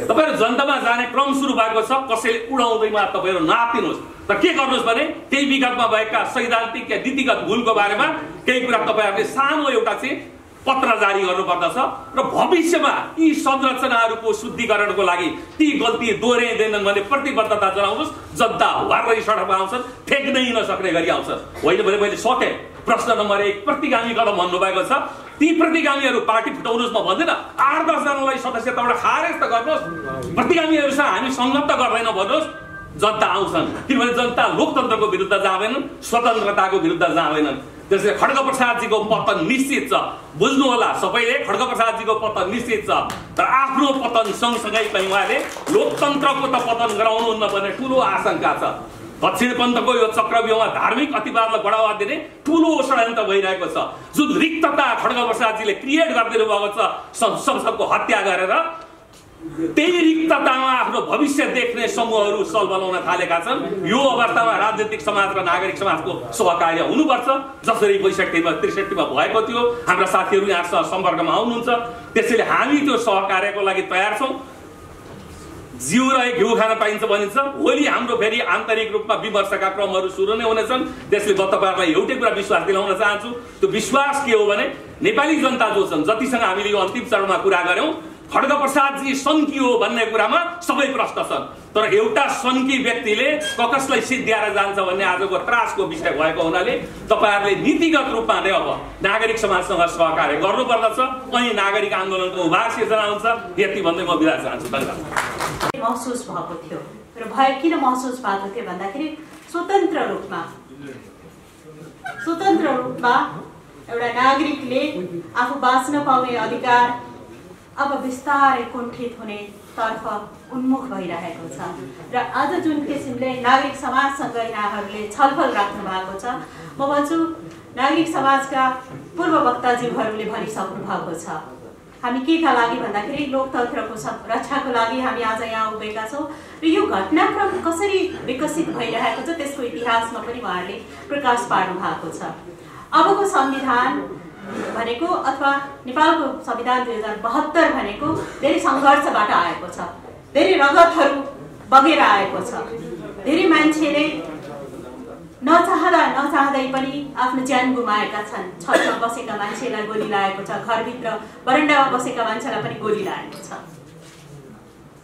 Speaker 3: तपाईँहरू जनतामा जाने क्रम सुरु भएको छ। कसैले उडाउँदैमा तपाईँहरू नातिनुहोस्। र के गर्नुहोस् भने केही विगतमा भएका सैद्धान्तिक या नीतिगत भुलको बारेमा केही कुरा तपाईँहरूले सानो एउटा चाहिँ पत्र जारी गर्नुपर्दछ र भविष्यमा यी संरचनाहरूको शुद्धिकरणको लागि ती गल्ती दोहोऱ्याइँदैनन् भने प्रतिबद्धता जनाउनुहोस्। जनता वारै सडकमा आउँछन्, ठेक्नै नसक्ने गरी आउँछन्। होइन भने मैले सकेँ। प्रश्न नम्बर 1, प्रतिगामी कदम भन्नुभएको छ। ती प्रतिगामीहरू पार्टी फुटाउनुहोस् म भन्दैन, 8-10 जनालाई सदस्यताबाट खारेज त गर्नुहोस्। प्रतिगामीहरूसँग हामी संलग्न गर्दैन भन्नुहोस्। जनता आउँछन्, किनभने जनता लोकतन्त्रको विरुद्ध जाँदैनन्, स्वतन्त्रताको विरुद्ध जाँदैनन्। त्यसले खड्गप्रसादजीको पतन निश्चित छ। बुझ्नु होला सबैले, खड्गप्रसादजीको पतन निश्चित छ। तर आफ्नो पतन सँगसँगै कहीँ उहाँले लोकतन्त्रको त पतन गराउनुहुन्न भन्ने ठुलो आशंका छ। दक्षिणपन्थको यो चक्रव्यूहमा धार्मिक अतिवादलाई बढावा दिने ठुलो षड्यन्त्र भइरहेको छ। जुन रिक्तता खड्गप्रसादजीले क्रिएट गरिदिनु भएको छ संसदको हत्या गरेर, त्यही रिक्ततामा आफ्नो भविष्य देख्ने समूहहरू सल बनाउन थालेका छन्। यो अवस्थामा राजनीतिक समाज र नागरिक समाजको सहकार्य हुनुपर्छ। जसरी 62-63 भएको थियो। हाम्रा साथीहरू यहाँसँग सम्पर्कमा आउनुहुन्छ। त्यसैले हामी त्यो सहकार्यको लागि तयार छौँ। जिउ रहे घिउ खान पाइन्छ भनिन्छ। भोलि हाम्रो फेरि आन्तरिक रूपमा विमर्शका क्रमहरू सुरु नै हुनेछन्। त्यसले म तपाईँहरूलाई एउटै कुरा विश्वास दिलाउन चाहन्छु। त्यो विश्वास के हो भने नेपाली जनता जो छन्, जतिसँग हामीले यो अन्तिम चरणमा कुरा गऱ्यौँ, खड्गप्रसादजी सन्की हो भन्ने कुरामा सबै प्रश्न छन्। तर एउटा सन्की व्यक्तिले कसलाई सिद्ध्याएर जान्छ भन्ने आजको त्रासको विषय भएको हुनाले तपाईँहरूले नीतिगत रूपमा नै अब नागरिक समाजसँग सहकार्य गर्नुपर्दछ। अनि नागरिक आन्दोलनको उभार सिर्जना हुन्छ। यति भन्दै म बिदा चाहन्छु। धन्यवाद।
Speaker 7: महसुस भएको थियो र भए किन महसुस भएको थियो भन्दाखेरि स्वतन्त्र रूपमा एउटा नागरिकले आफू बाँच्न पाउने अधिकार अब बिस्तारै कुण्ठित हुने तर्फ उन्मुख भइरहेको छ। र आज जुन किसिमले नागरिक समाजसँग यहाँहरूले छलफल राख्नु भएको छ, म भन्छु नागरिक समाजका पूर्व वक्ताज्यूहरूले भनिसक्नु भएको छ। हामी केका लागि भन्दाखेरि लोकतन्त्रको रक्षाको लागि हामी आज यहाँ उभिएका छौँ। र यो घटनाक्रम कसरी विकसित भइरहेको छ त्यसको इतिहासमा पनि उहाँहरूले प्रकाश पार्नु भएको छ। अबको संविधान भनेको अथवा नेपालको संविधान 2072 भनेको धेरै सङ्घर्षबाट आएको छ। धेरै रगतहरू बगेर आएको छ। धेरै मान्छेले नचाहँदै पनि आफ्नो ज्यान गुमाएका छन्। छतमा बसेका मान्छेलाई गोली लागेको छ, घरभित्र बरन्डामा बसेका मान्छेलाई पनि गोली लागेको छ।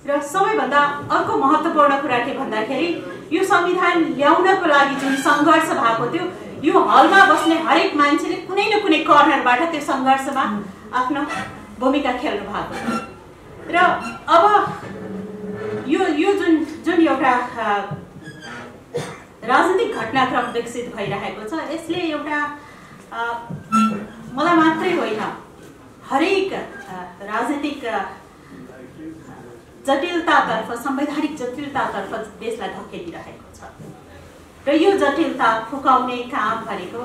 Speaker 7: र सबैभन्दा अर्को महत्त्वपूर्ण कुरा के भन्दाखेरि यो संविधान ल्याउनको लागि जुन सङ्घर्ष भएको थियो, यो हलमा बस्ने हरेक मान्छेले कुनै न कुनै कर्नरबाट त्यो सङ्घर्षमा आफ्नो भूमिका खेल्नु भएको थियो। र अब यो जुन एउटा राजनीतिक घटनाक्रम विकसित भइरहेको छ, यसले एउटा मलाई मात्रै होइन हरेक राजनीतिक जटिलतातर्फ, संवैधानिक जटिलतातर्फ देशलाई धकेलिरहेको छ। र यो जटिलता फुकाउने काम भनेको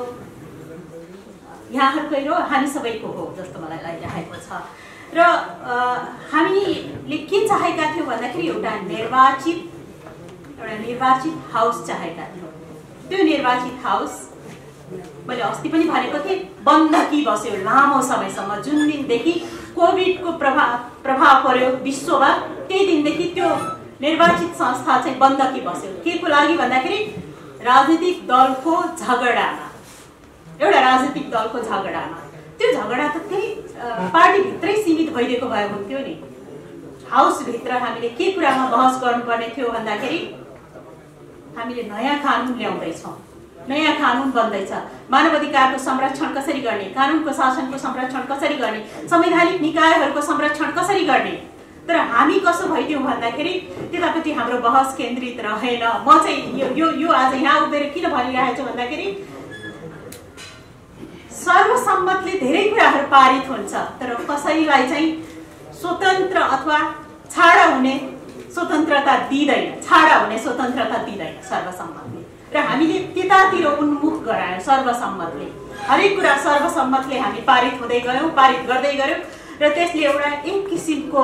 Speaker 7: यहाँहरूकै हो, हामी सबैको हो जस्तो मलाई लागिरहेको छ। र हामीले के चाहेका थियौँ भन्दाखेरि एउटा निर्वाचित हाउस चाहेका थियौँ। त्यो निर्वाचित हाउस मैले अस्ति पनि भनेको थिएँ बन्दकी बस्यो लामो समयसम्म। जुन दिनदेखि कोभिडको प्रभाव पर्यो विश्वमा, त्यही दिनदेखि त्यो निर्वाचित संस्था चाहिँ बन्दकी बस्यो। के को लागि भन्दाखेरि राजनीतिक दलको झगडामा, एउटा राजनीतिक दलको झगडामा। त्यो झगडा त त्यही पार्टीभित्रै सीमित भइदिएको भए हुन्थ्यो नि। हाउसभित्र हामीले के कुरामा बहस गर्नुपर्ने थियो भन्दाखेरि हामीले नयाँ कानुन ल्याउँदैछौँ, नयाँ कानुन बन्दैछ। मानव अधिकारको संरक्षण कसरी गर्ने, कानुनको शासनको संरक्षण कसरी गर्ने, संवैधानिक निकायहरूको संरक्षण कसरी गर्ने, तर हामी कसो भइदियौँ भन्दाखेरि त्यतापट्टि हाम्रो बहस केन्द्रित रहेन। म चाहिँ यो आज यहाँ उभिएर किन भनिरहेको छु भन्दाखेरि सर्वसम्मतले धेरै कुराहरू पारित हुन्छ, तर कसैलाई चाहिँ स्वतन्त्र अथवा छाडा हुने स्वतन्त्रता दिँदैन, छाडा हुने स्वतन्त्रता दिँदैन सर्वसम्मतले। र हामीले त्यतातिर उन्मुख गरायौँ सर्वसम्मतले। हरेक कुरा सर्वसम्मतले हामी पारित हुँदै गयौँ, पारित गर्दै गयौँ र त्यसले एउटा एक किसिमको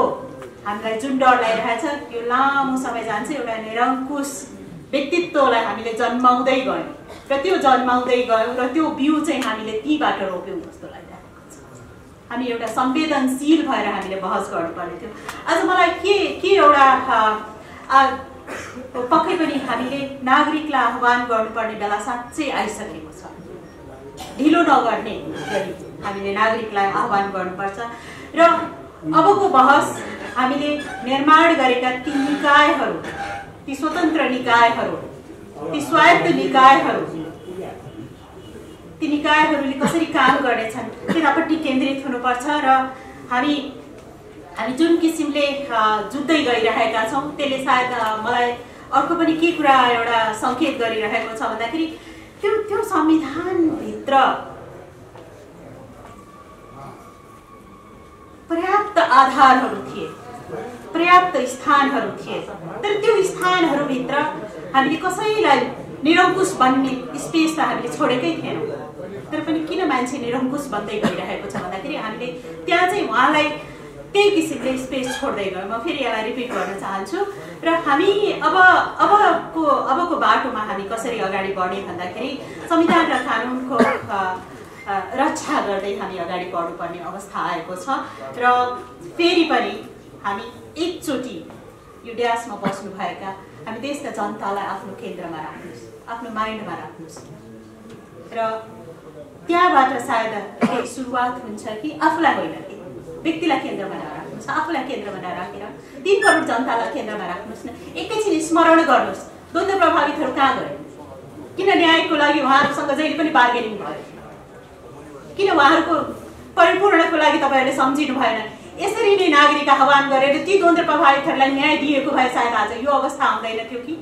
Speaker 7: हामीलाई जुन डर लागिरहेछ यो लामो समय जान्छ, एउटा निरङ्कुश व्यक्तित्वलाई हामीले जन्माउँदै गयौँ र त्यो जन्माउँदै गयौँ र त्यो बिउ चाहिँ हामीले तीबाट रोप्यौँ जस्तो लागिरहेको छ। हामी एउटा संवेदनशील भएर हामीले बहस गर्नुपर्ने थियो। आज मलाई के एउटा पक्कै पनि हामीले नागरिकलाई आह्वान गर्नुपर्ने बेला साँच्चै आइसकेको छ। ढिलो नगर्ने गरी हामीले नागरिकलाई आह्वान गर्नुपर्छ र अबको बहस हामीले निर्माण गरेका ती निकायहरू, ती स्वतन्त्र निकायहरू, ती स्वायत्त निकायहरू, ती निकायहरूले कसरी काम गर्नेछन् त्यतापट्टि केन्द्रित हुनुपर्छ र हामी जुन किसिमले जुझ्दै गइरहेका छौँ त्यसले सायद मलाई अर्को पनि के कुरा एउटा सङ्केत गरिरहेको छ भन्दाखेरि त्यो संविधानभित्र पर्याप्त आधारहरू थिए, पर्याप्त स्थानहरू थिए, तर त्यो स्थानहरूभित्र हामीले कसैलाई निरङ्कुश बन्ने स्पेस त हामीले छोडेकै थिएनौँ। तर पनि किन मान्छे निरङ्कुश बन्दै गइरहेको छ भन्दाखेरि हामीले त्यहाँ चाहिँ उहाँलाई त्यही किसिमले स्पेस छोड्दै गयौँ। म फेरि यसलाई रिपिट गर्न चाहन्छु र हामी अबको बाटोमा हामी कसरी अगाडि बढ्ने भन्दाखेरि संविधान र कानुनको रक्षा गर्दै हामी अगाडि बढ्नुपर्ने अवस्था आएको छ र फेरि पनि हामी एकचोटि यो ड्यासमा बस्नुभएका हामी देशका जनतालाई आफ्नो केन्द्रमा राख्नुहोस्, आफ्नो माइन्डमा राख्नुहोस् र त्यहाँबाट सायद केही सुरुवात हुन्छ कि आफूलाई होइन कि व्यक्तिलाई केन्द्रमा नराख्नुहोस्, आफूलाई केन्द्रमा नराखेर 3 करोड जनतालाई केन्द्रमा राख्नुहोस् न। एकैछिन स्मरण गर्नुहोस् द्वन्द्व प्रभावितहरू कहाँ गए, किन न्यायको लागि उहाँहरूसँग जहिले पनि बार्गेनिङ भयो, किन उहाँहरूको परिपूर्णको लागि तपाईँहरूले सम्झिनु भएन। यसरी नै नागरिक आह्वान गरेर ती द्वन्द्व प्रभावितहरूलाई न्याय दिएको भए सायद आज यो अवस्था आउँदैन थियो कि।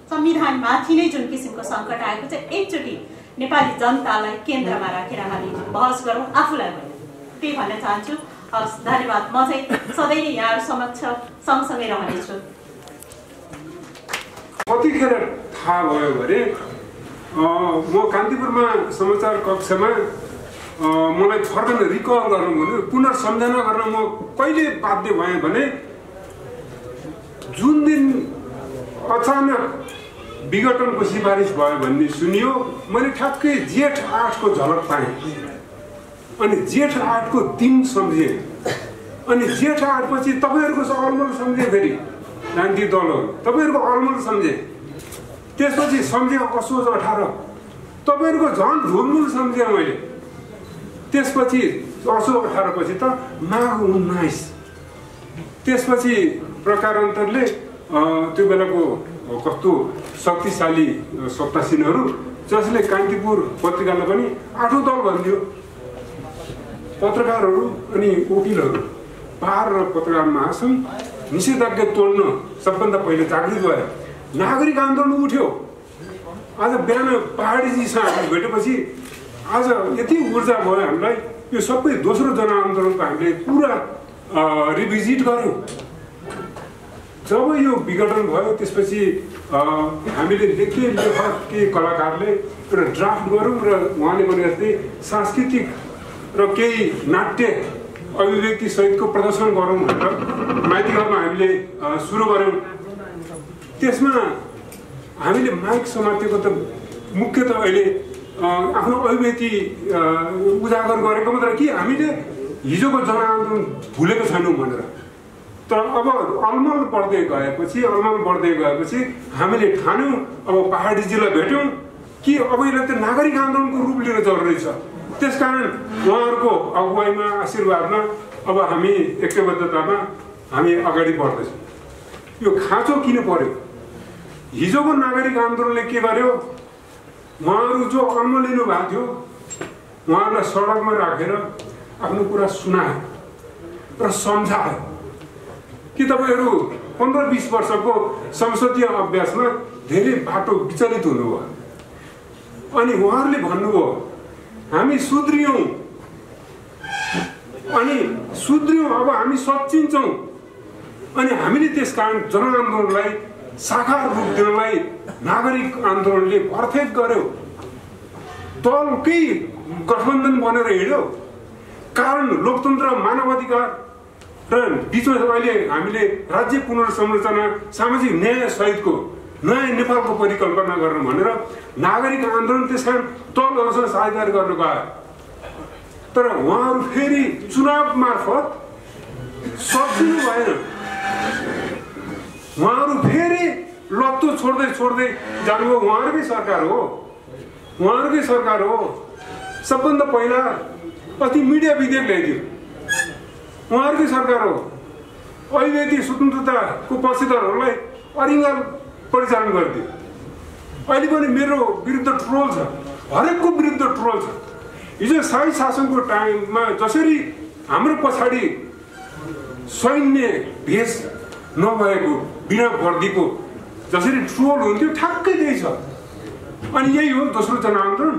Speaker 7: संविधानमाथि नै जुन किसिमको सङ्कट आएको छ, एकचोटि नेपाली जनतालाई केन्द्रमा राखेर हामी बहस गरौँ, आफूलाई होइन, त्यही भन्न चाहन्छु। हस्, धन्यवाद। म चाहिँ सधैँ नै यहाँहरू समक्ष सँगसँगै रहनेछु।
Speaker 4: कतिखेर थाहा भयो भने म कान्तिपुरमा समाचार कक्षमा मलाई फर्कन रिकल गर्नु भन्यो, पुनर्सम्झना गर्न म कहिले बाध्य भएँ भने जुन दिन अचानक विघटनको सिफारिस भयो भन्ने सुनियो, मैले ठ्याक्कै जेठ 8 को झलक पाएँ अनि जेठ 8 को दिन सम्झेँ अनि जेठ 8 पछि तपाईँहरूको अलमल सम्झेँ, फेरि राजनीतिक दलहरू तपाईँहरूको अलमल सम्झेँ, त्यसपछि सम्झेँ असोज 18, तपाईँहरूको झन् ढुलमुल सम्झेँ मैले, त्यसपछि असोज 18 पछि त माघ 19, त्यसपछि प्रकारान्तरले त्यो बेलाको कस्तो शक्तिशाली सत्तासीनहरू जसले कान्तिपुर पत्रिकालाई पनि 8औं दल भनिदियो, पत्रकारहरू अनि वकिलहरू बार र पत्रकार महासङ्घ निषेधाज्ञा तोड्न सबभन्दा पहिले जागृत भयो, नागरिक आन्दोलन उठ्यो। आज बिहान पहाडीजीसँग हामी भेटेपछि आज यति ऊर्जा भयो हामीलाई, यो सबै दोस्रो जनआन्दोलनको हामीले पुरा रिभिजिट गऱ्यौँ। जब यो विघटन भयो त्यसपछि हामीले लेखेँ, लेखक के कलाकारले एउटा ड्राफ्ट गरौँ र उहाँले भने जस्तै सांस्कृतिक र केही नाट्य अभिव्यक्ति सहितको प्रदर्शन गरौँ भनेर माइतीघरमा हामीले सुरु गऱ्यौँ। त्यसमा हामीले माइक समातेको त मुख्य त अहिले आफ्नो अभिव्यक्ति उजागर गरेको मात्र कि हामीले हिजोको जनआन्दोलन भुलेको छैनौँ भनेर। तर अब अलमल बढ्दै गएपछि हामीले ठान्यौँ, अब पहाडीजीलाई भेट्यौँ कि अब यसलाई त नागरिक आन्दोलनको रूप लिन जरुरी छ। त्यसकारण उहाँहरूको अगुवाईमा, आशीर्वादमा अब हामी ऐक्यबद्धतामा हामी अगाडि बढ्दैछौँ। यो खाँचो किन पर्यो? हिजोको नागरिक आन्दोलनले के गर्यो? उहाँहरू जो अल्मलिनु भएको थियो उहाँहरूलाई सडकमा राखेर आफ्नो कुरा सुनायो र सम्झायो कि तपाईहरु 15-20 वर्षको संसदीय अभ्यासमा धेरै बाटो विचलित हुनुभयो अनि उहाँहरूले भन्नुभयो हामी सुध्रियौं अब हामी सच्चिन्छौं अनि हामीले त्यसकारण जनआन्दोलनलाई साकार रूप दिनलाई नागरिक आन्दोलनले भरफेक गर्यो दलकै गठबन्धन बनेर हिँड्यो कारण लोकतन्त्र मानवाधिकार र बीचमा अहिले हामीले राज्य पुनर्संरचना सामाजिक न्याय सहितको नयाँ नेपालको परिकल्पना गर्न भनेर नागरिक आन्दोलन त्यसकारण दलहरूसँग साझेदारी गर्न गयो तर उहाँहरू फेरि चुनाव मार्फत सकिनु भएन उहाँहरू फेरि लत्तो छोड्दै जानुभयो उहाँहरूकै सरकार हो सबभन्दा पहिला अति मिडिया विधेयक ल्याइदियो उहाँहरूकै सरकार हो अभिव्यक्ति स्वतन्त्रताको पक्षधरहरूलाई अरिङ्गाल परिचालन गरिदियो अहिले पनि मेरो विरुद्ध ट्रोल छ हरेकको विरुद्ध ट्रोल छ हिजो शाही शासनको टाइममा जसरी हाम्रो पछाडि सैन्य भेष नभएको बिना वर्दीको जसरी ट्रोल हुन्थ्यो ठ्याक्कै त्यही छ अनि यही हो दोस्रो जनआन्दोलन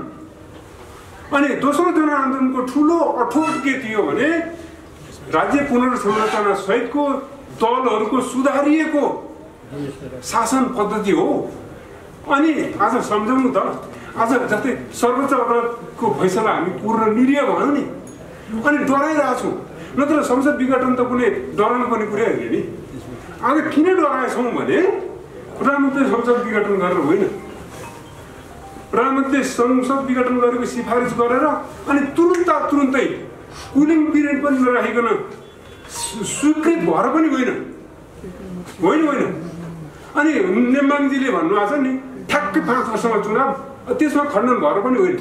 Speaker 4: अनि दोस्रो जनआन्दोलनको ठुलो अठोट के थियो भने राज्य पुनर्संरचना सहितको दलहरूको सुधारिएको शासन पद्धति हो अनि आज सम्झौँ त आज जस्तै सर्वोच्च अदालतको फैसला हामी पूर्ण निरीह भयौँ नि अनि डराइरहेछौँ नत्र संसद विघटन त कुनै डराउनु पर्ने कुरै होइन नि आज किन डराएछौँ भने प्रधानमन्त्रीले संसद विघटन गरेर होइन प्रधानमन्त्रीले संसद विघटन गरेको सिफारिस गरेर अनि तुरुन्तै कुलिङ पिरियड पनि नराखिकन स्वीकृत भएर पनि होइन अनि नेम्बाङजीले भन्नुभएको छ नि ठ्याक्कै 5 वर्षमा चुनाव त्यसमा खण्डन भएर पनि होइन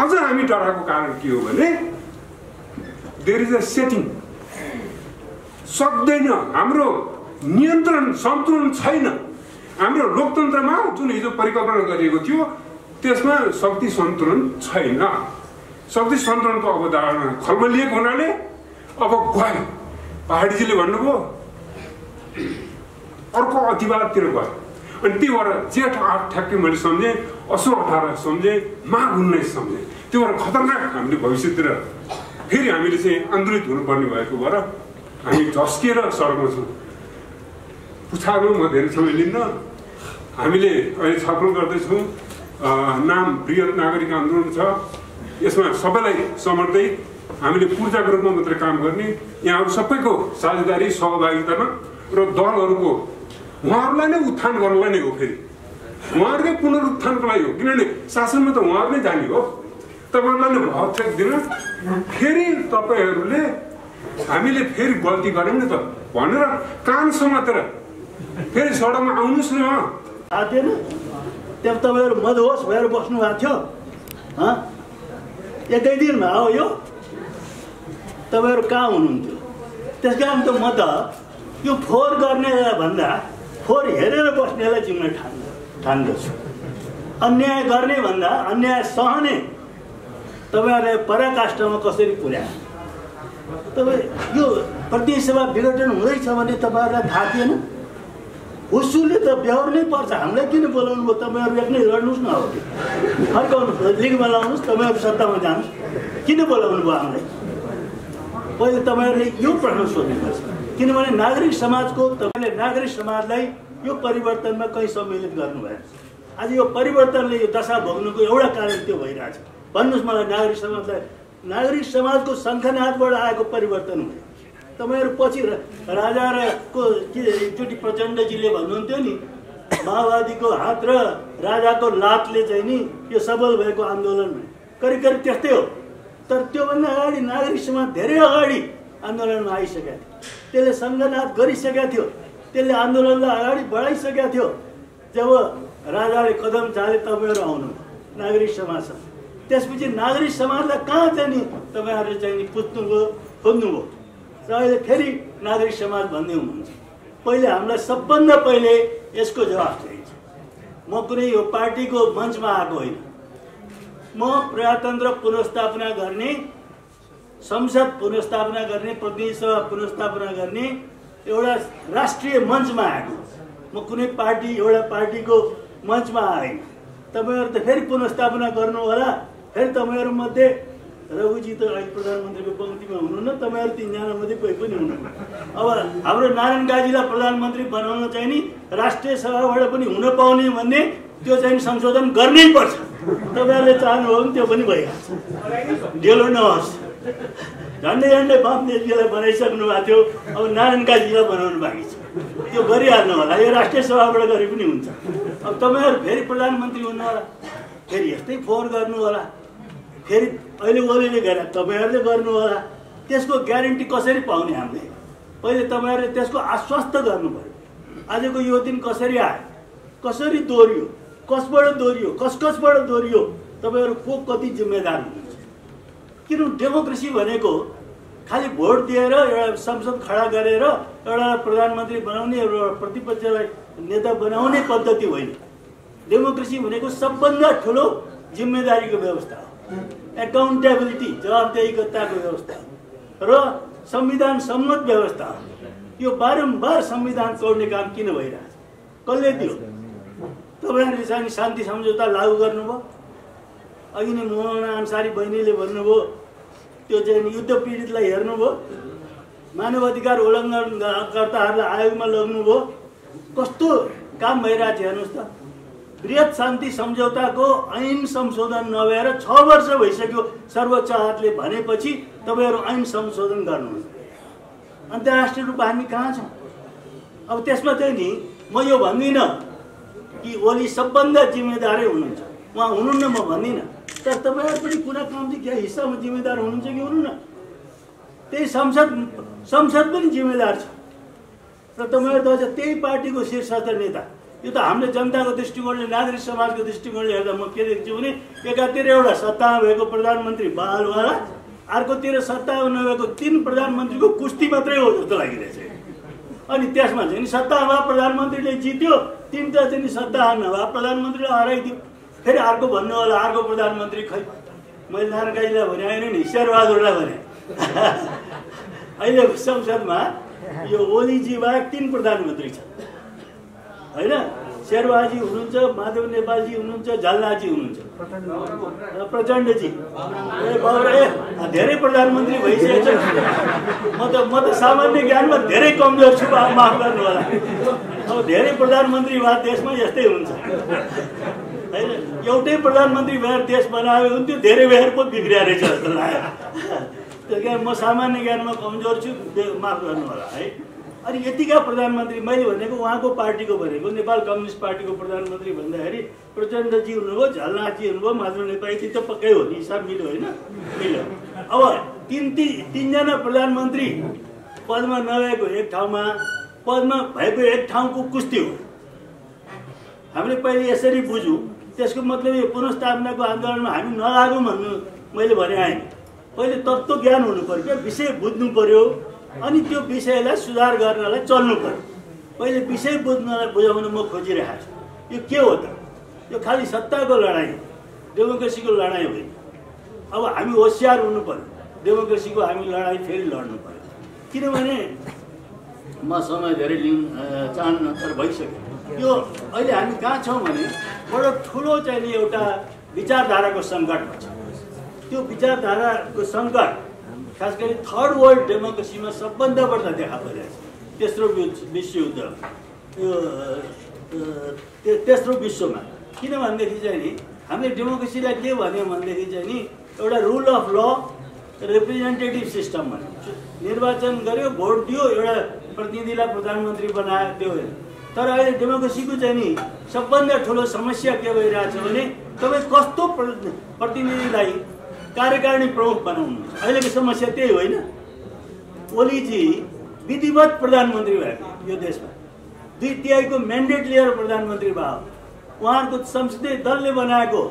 Speaker 4: आज हामी डराएको कारण के हो भने देयर इज अ सेटिङ सक्दैन हाम्रो नियन्त्रण सन्तुलन छैन हाम्रो लोकतन्त्रमा जुन हिजो परिकल्पना गरिएको थियो त्यसमा शक्ति सन्तुलन छैन शक्ति सन्तुलनको अवधारणा खलबलिएको हुनाले अब गयो पहाडीजीले भन्नुभयो अर्को अतिवादतिर गयो अनि त्यही भएर जेठ 8 ठ्याक्कै मैले सम्झेँ असोज 18 सम्झेँ माघ 19 सम्झेँ त्यो भएर खतरनाक हामीले भविष्यतिर फेरि हामीले चाहिँ आन्दोलित हुनुपर्ने भएको भएर हामी झस्किएर सडकमा छौँ पुछारमा म धेरै समय लिन्न हामीले अहिले छलफल गर्दैछौँ नाम बृहत नागरिक आन्दोलन छ यसमा सबैलाई समर्थदै हामीले पूर्जाको रूपमा मात्र काम गर्ने यहाँहरू सबैको साझेदारी सहभागितामा र दलहरूको उहाँहरूलाई नै उत्थान गर्नलाई नै हो फेरि उहाँहरूकै पुनरुत्थानको लागि हो किनभने शासनमा त उहाँहरू नै जाने हो तपाईँहरूलाई नै भरफेक दिन फेरि तपाईँहरूले हामीले फेरि गल्ती गऱ्यौँ नि त भनेर कान समातेर फेरि सडकमा आउनुहोस् न
Speaker 1: आएन त्यहाँ तपाईँहरू मधुहोस भएर बस्नु भएको थियो एकै दिनमा हो यो तपाईँहरू कहाँ हुनुहुन्थ्यो त्यस कारण त म त यो फोहोर गर्ने भन्दा फोहोर हेरेर बस्नेलाई जिम्मे ठान्दछु अन्याय गर्ने भन्दा अन्याय सहने तपाईँहरूलाई पराकाष्ठमा कसरी पुर्यायो तपाईँ यो प्रदेश सभा विघटन हुँदैछ भने तपाईँहरूलाई थाहा थिएन उसुले त बेहोर्नै पर्छ हामीलाई किन बोलाउनु भयो तपाईँहरू एक्लै लड्नुहोस् न हो फर्काउनुहोस् लिगमा लाउनुहोस् तपाईँहरू सत्तामा जानुहोस् किन बोलाउनु भयो हामीलाई पहिले तपाईँहरूले यो प्रश्न सोध्नुपर्छ किनभने नागरिक समाजको तपाईँले नागरिक समाजलाई यो परिवर्तनमा कहीँ सम्मिलित गर्नुभयो आज यो परिवर्तनले यो दशा भोग्नुको एउटा कारण त्यो भइरहेछ भन्नुहोस् मलाई नागरिक समाजको शङ्खनादबाट आएको परिवर्तन हो तपाईँहरू पछि राजा र एकचोटि प्रचण्डजीले भन्नुहुन्थ्यो नि माओवादीको हात र राजाको लातले चाहिँ नि यो सफल भएको आन्दोलन करिब त्यस्तै हो तर त्योभन्दा अगाडि नागरिक समाज धेरै अगाडि आन्दोलनमा आइसकेको थियो त्यसले सङ्घनाद गरिसकेको थियो त्यसले आन्दोलनलाई अगाडि बढाइसकेको थियो जब राजाले कदम चाले तपाईँहरू आउनु नागरिक समाजसँग त्यसपछि नागरिक समाजलाई कहाँ चाहिँ नि तपाईँहरूले चाहिँ नि पुज्नुभयो खोज्नुभयो र अहिले फेरि नागरिक समाज भन्दै हुनुहुन्छ पहिले हामीलाई सबभन्दा पहिले यसको जवाफ चाहिन्छ म कुनै यो पार्टीको मञ्चमा आएको होइन म प्रजातन्त्र पुनर्स्थापना गर्ने संसद पुनर्स्थापना गर्ने प्रतिनिधि सभा पुनर्स्थापना गर्ने एउटा राष्ट्रिय मञ्चमा आएको, म कुनै पार्टी एउटा पार्टीको मञ्चमा आएन। तपाईँहरू त फेरि पुनर्स्थापना गर्नु होला, फेरि तपाईँहरूमध्ये रघुजी त अहिले प्रधानमन्त्रीको पङ्क्तिमा हुनुहुन्न, तपाईँहरू 3 जना मध्ये कोही पनि हुनुहुन्न। अब हाम्रो नारायण काजीलाई प्रधानमन्त्री बनाउन चाहिँ नि राष्ट्रिय सभाबाट पनि हुन पाउने भन्ने त्यो चाहिँ संशोधन गर्नै पर्छ। तपाईँहरूले चाहनुभयो भने त्यो पनि भइहाल्छ, ढिलो नहोस्। झन्डै झन्डै बामदेवजीलाई बनाइसक्नु भएको थियो, अब नारायण काजीलाई बनाउनु बाँकी छ, त्यो गरिहाल्नु होला। यो राष्ट्रिय सभाबाट गरे पनि हुन्छ। अब तपाईँहरू फेरि प्रधानमन्त्री हुनु होला, फेरि यस्तै फोहोर गर्नु होला, फेरि अहिले ओलीले गरे तपाईँहरूले गर्नु होला। त्यसको ग्यारेन्टी कसरी पाउने हामीले? पहिले तपाईँहरूले त्यसको आश्वस्त गर्नु पर्यो। आजको यो दिन कसरी आयो, कसरी दोहोरियो, कसबाट दोहोरियो, कसबाट दोहोरियो, तपाईँहरू को कति जिम्मेदार हुनुहुन्छ? किनभने डेमोक्रेसी भनेको खालि भोट दिएर एउटा संसद खडा गरेर एउटा प्रधानमन्त्री बनाउने, एउटा प्रतिपक्षलाई नेता बनाउने पद्धति होइन। डेमोक्रेसी भनेको सबभन्दा ठुलो जिम्मेदारीको व्यवस्था हो, एकाउन्टेबिलिटी, जवाबदेहीकताको व्यवस्था हो र संविधान सम्मत व्यवस्था हो। यो बारम्बार संविधान तोड्ने काम किन भइरहेछ? कसले दियो? तपाईँहरूले चाहिँ शान्ति सम्झौता लागू गर्नुभयो। अघि नै मोहना अन्सारी बहिनीले भन्नुभयो, त्यो चाहिँ युद्ध पीडितलाई हेर्नुभयो, मानव अधिकार उल्लङ्घनकर्ताहरूलाई आयोगमा लग्नुभयो। कस्तो काम भइरहेको छ हेर्नुहोस् त। बृहत शान्ति सम्झौताको ऐन संशोधन नभएर 6 वर्ष भइसक्यो। सर्वोच्च अदालतले भनेपछि तपाईँहरू ऐन संशोधन गर्नुहुन्छ। अन्तर्राष्ट्रिय रूपमा हामी कहाँ छौँ? अब त्यसमा चाहिँ नि म यो भन्दिनँ कि ओली सबभन्दा जिम्मेदारै हुनुहुन्छ, उहाँ हुनुहुन्न म भन्दिनँ, तर तपाईँहरू पनि कुनै काम चाहिँ क्या हिस्सामा जिम्मेदार हुनुहुन्छ कि हुनुहुन्न? त्यही संसद पनि जिम्मेदार छ र तपाईँहरू त अझ त्यही पार्टीको शीर्षस्थ नेता। यो त हामीले जनताको दृष्टिकोणले, नागरिक समाजको दृष्टिकोणले हेर्दा म के देख्छु भने एकातिर एउटा सत्तामा भएको प्रधानमन्त्री बहालवाला, अर्कोतिर सत्तामा नभएको 3 प्रधानमन्त्रीको कुस्ती मात्रै हो जस्तो लागिरहेछ। अनि त्यसमा चाहिँ नि सत्तामा प्रधानमन्त्रीले जित्यो, 3टा चाहिँ सत्ता नभए प्रधानमन्त्रीले हराइदियो। फेरि अर्को भन्नु होला अर्को प्रधानमन्त्री खै, मैले नारायण काजीलाई भने होइन नि, शेरबहादुरलाई भने। अहिले संसदमा यो ओलीजी बाहेक 3 प्रधानमन्त्री छ होइन? शेरबहाजी हुनुहुन्छ, माधव नेपालजी हुनुहुन्छ, झलनाथजी हुनुहुन्छ, प्रचण्डजी, धेरै प्रधानमन्त्री भइसकेको छ। म त सामान्य ज्ञानमा धेरै कमजोर छु, माफ गर्नु होला। अब धेरै प्रधानमन्त्री भए देशमा यस्तै हुन्छ होइन? एउटै प्रधानमन्त्री भएर देश बनायो भने त्यो धेरै भएर पो बिग्रिया रहेछ जस्तो लाग्यो। त्यो कारण म सामान्य ज्ञानमा कमजोर छु, माफ गर्नु होला है। अनि यतिका प्रधानमन्त्री मैले भनेको उहाँको पार्टीको भनेको नेपाल कम्युनिस्ट पार्टीको प्रधानमन्त्री भन्दाखेरि प्रचण्डजी हुनुभयो, झलनाथजी हुनुभयो, माधव नेपालजी त पक्कै हो नि, हिसाब मिल्यो होइन? मिल्यो। अब 3 जना प्रधानमन्त्री पदमा नभएको एक ठाउँमा, पदमा भएको एक ठाउँको कुस्ती हो। हामीले पहिले यसरी बुझौँ, त्यसको मतलब यो पुनर्स्थापनाको आन्दोलनमा हामी नलागौँ भन्नु मैले भने आएँ। पहिले तत्त्व ज्ञान हुनु पर्यो क्या, विषय बुझ्नु पर्यो, अनि त्यो विषयलाई सुधार गर्नलाई चल्नु पर्यो। पहिले विषय बुझाउन म खोजिरहेको छु। यो के हो त? यो खालि सत्ताको लडाइँ हो, डेमोक्रेसीको लडाइँ होइन। अब हामी होसियार हुनु पर्यो, डेमोक्रेसीको हामी लडाइँ फेरि लड्नु पर्यो। किनभने म समय धेरै लिन चाहन्न, तर भइसक्यो। यो अहिले हामी कहाँ छौँ भने बडो ठुलो चाहिँ एउटा विचारधाराको सङ्कटमा छ। त्यो विचारधाराको सङ्कट खास गरी थर्ड वर्ल्ड डेमोक्रेसीमा सबभन्दा बढ्ता देखा परिरहेको छ। तेस्रो विश्वयुद्ध, यो तेस्रो विश्वमा। किनभनेदेखि चाहिँ नि हामीले डेमोक्रेसीलाई के भन्यो भनेदेखि चाहिँ नि एउटा रुल अफ ल, रिप्रेजेन्टेटिभ सिस्टम भन्यो। निर्वाचन गर्यो, भोट दियो, एउटा प्रतिनिधिलाई प्रधानमन्त्री बनायो, त्यो होइन। तर अहिले डेमोक्रेसीको चाहिँ नि सबभन्दा ठुलो समस्या के भइरहेछ भने तपाईँ कस्तो प्रतिनिधिलाई कार्यकारिणी प्रमुख बनाउनु। अहिलेको समस्या त्यही होइन? ओलीजी विधिवत प्रधानमन्त्री भएको यो देशमा, 2/3 म्यान्डेट लिएर प्रधानमन्त्री भयो। उहाँहरूको संसदीय दलले बनाएको,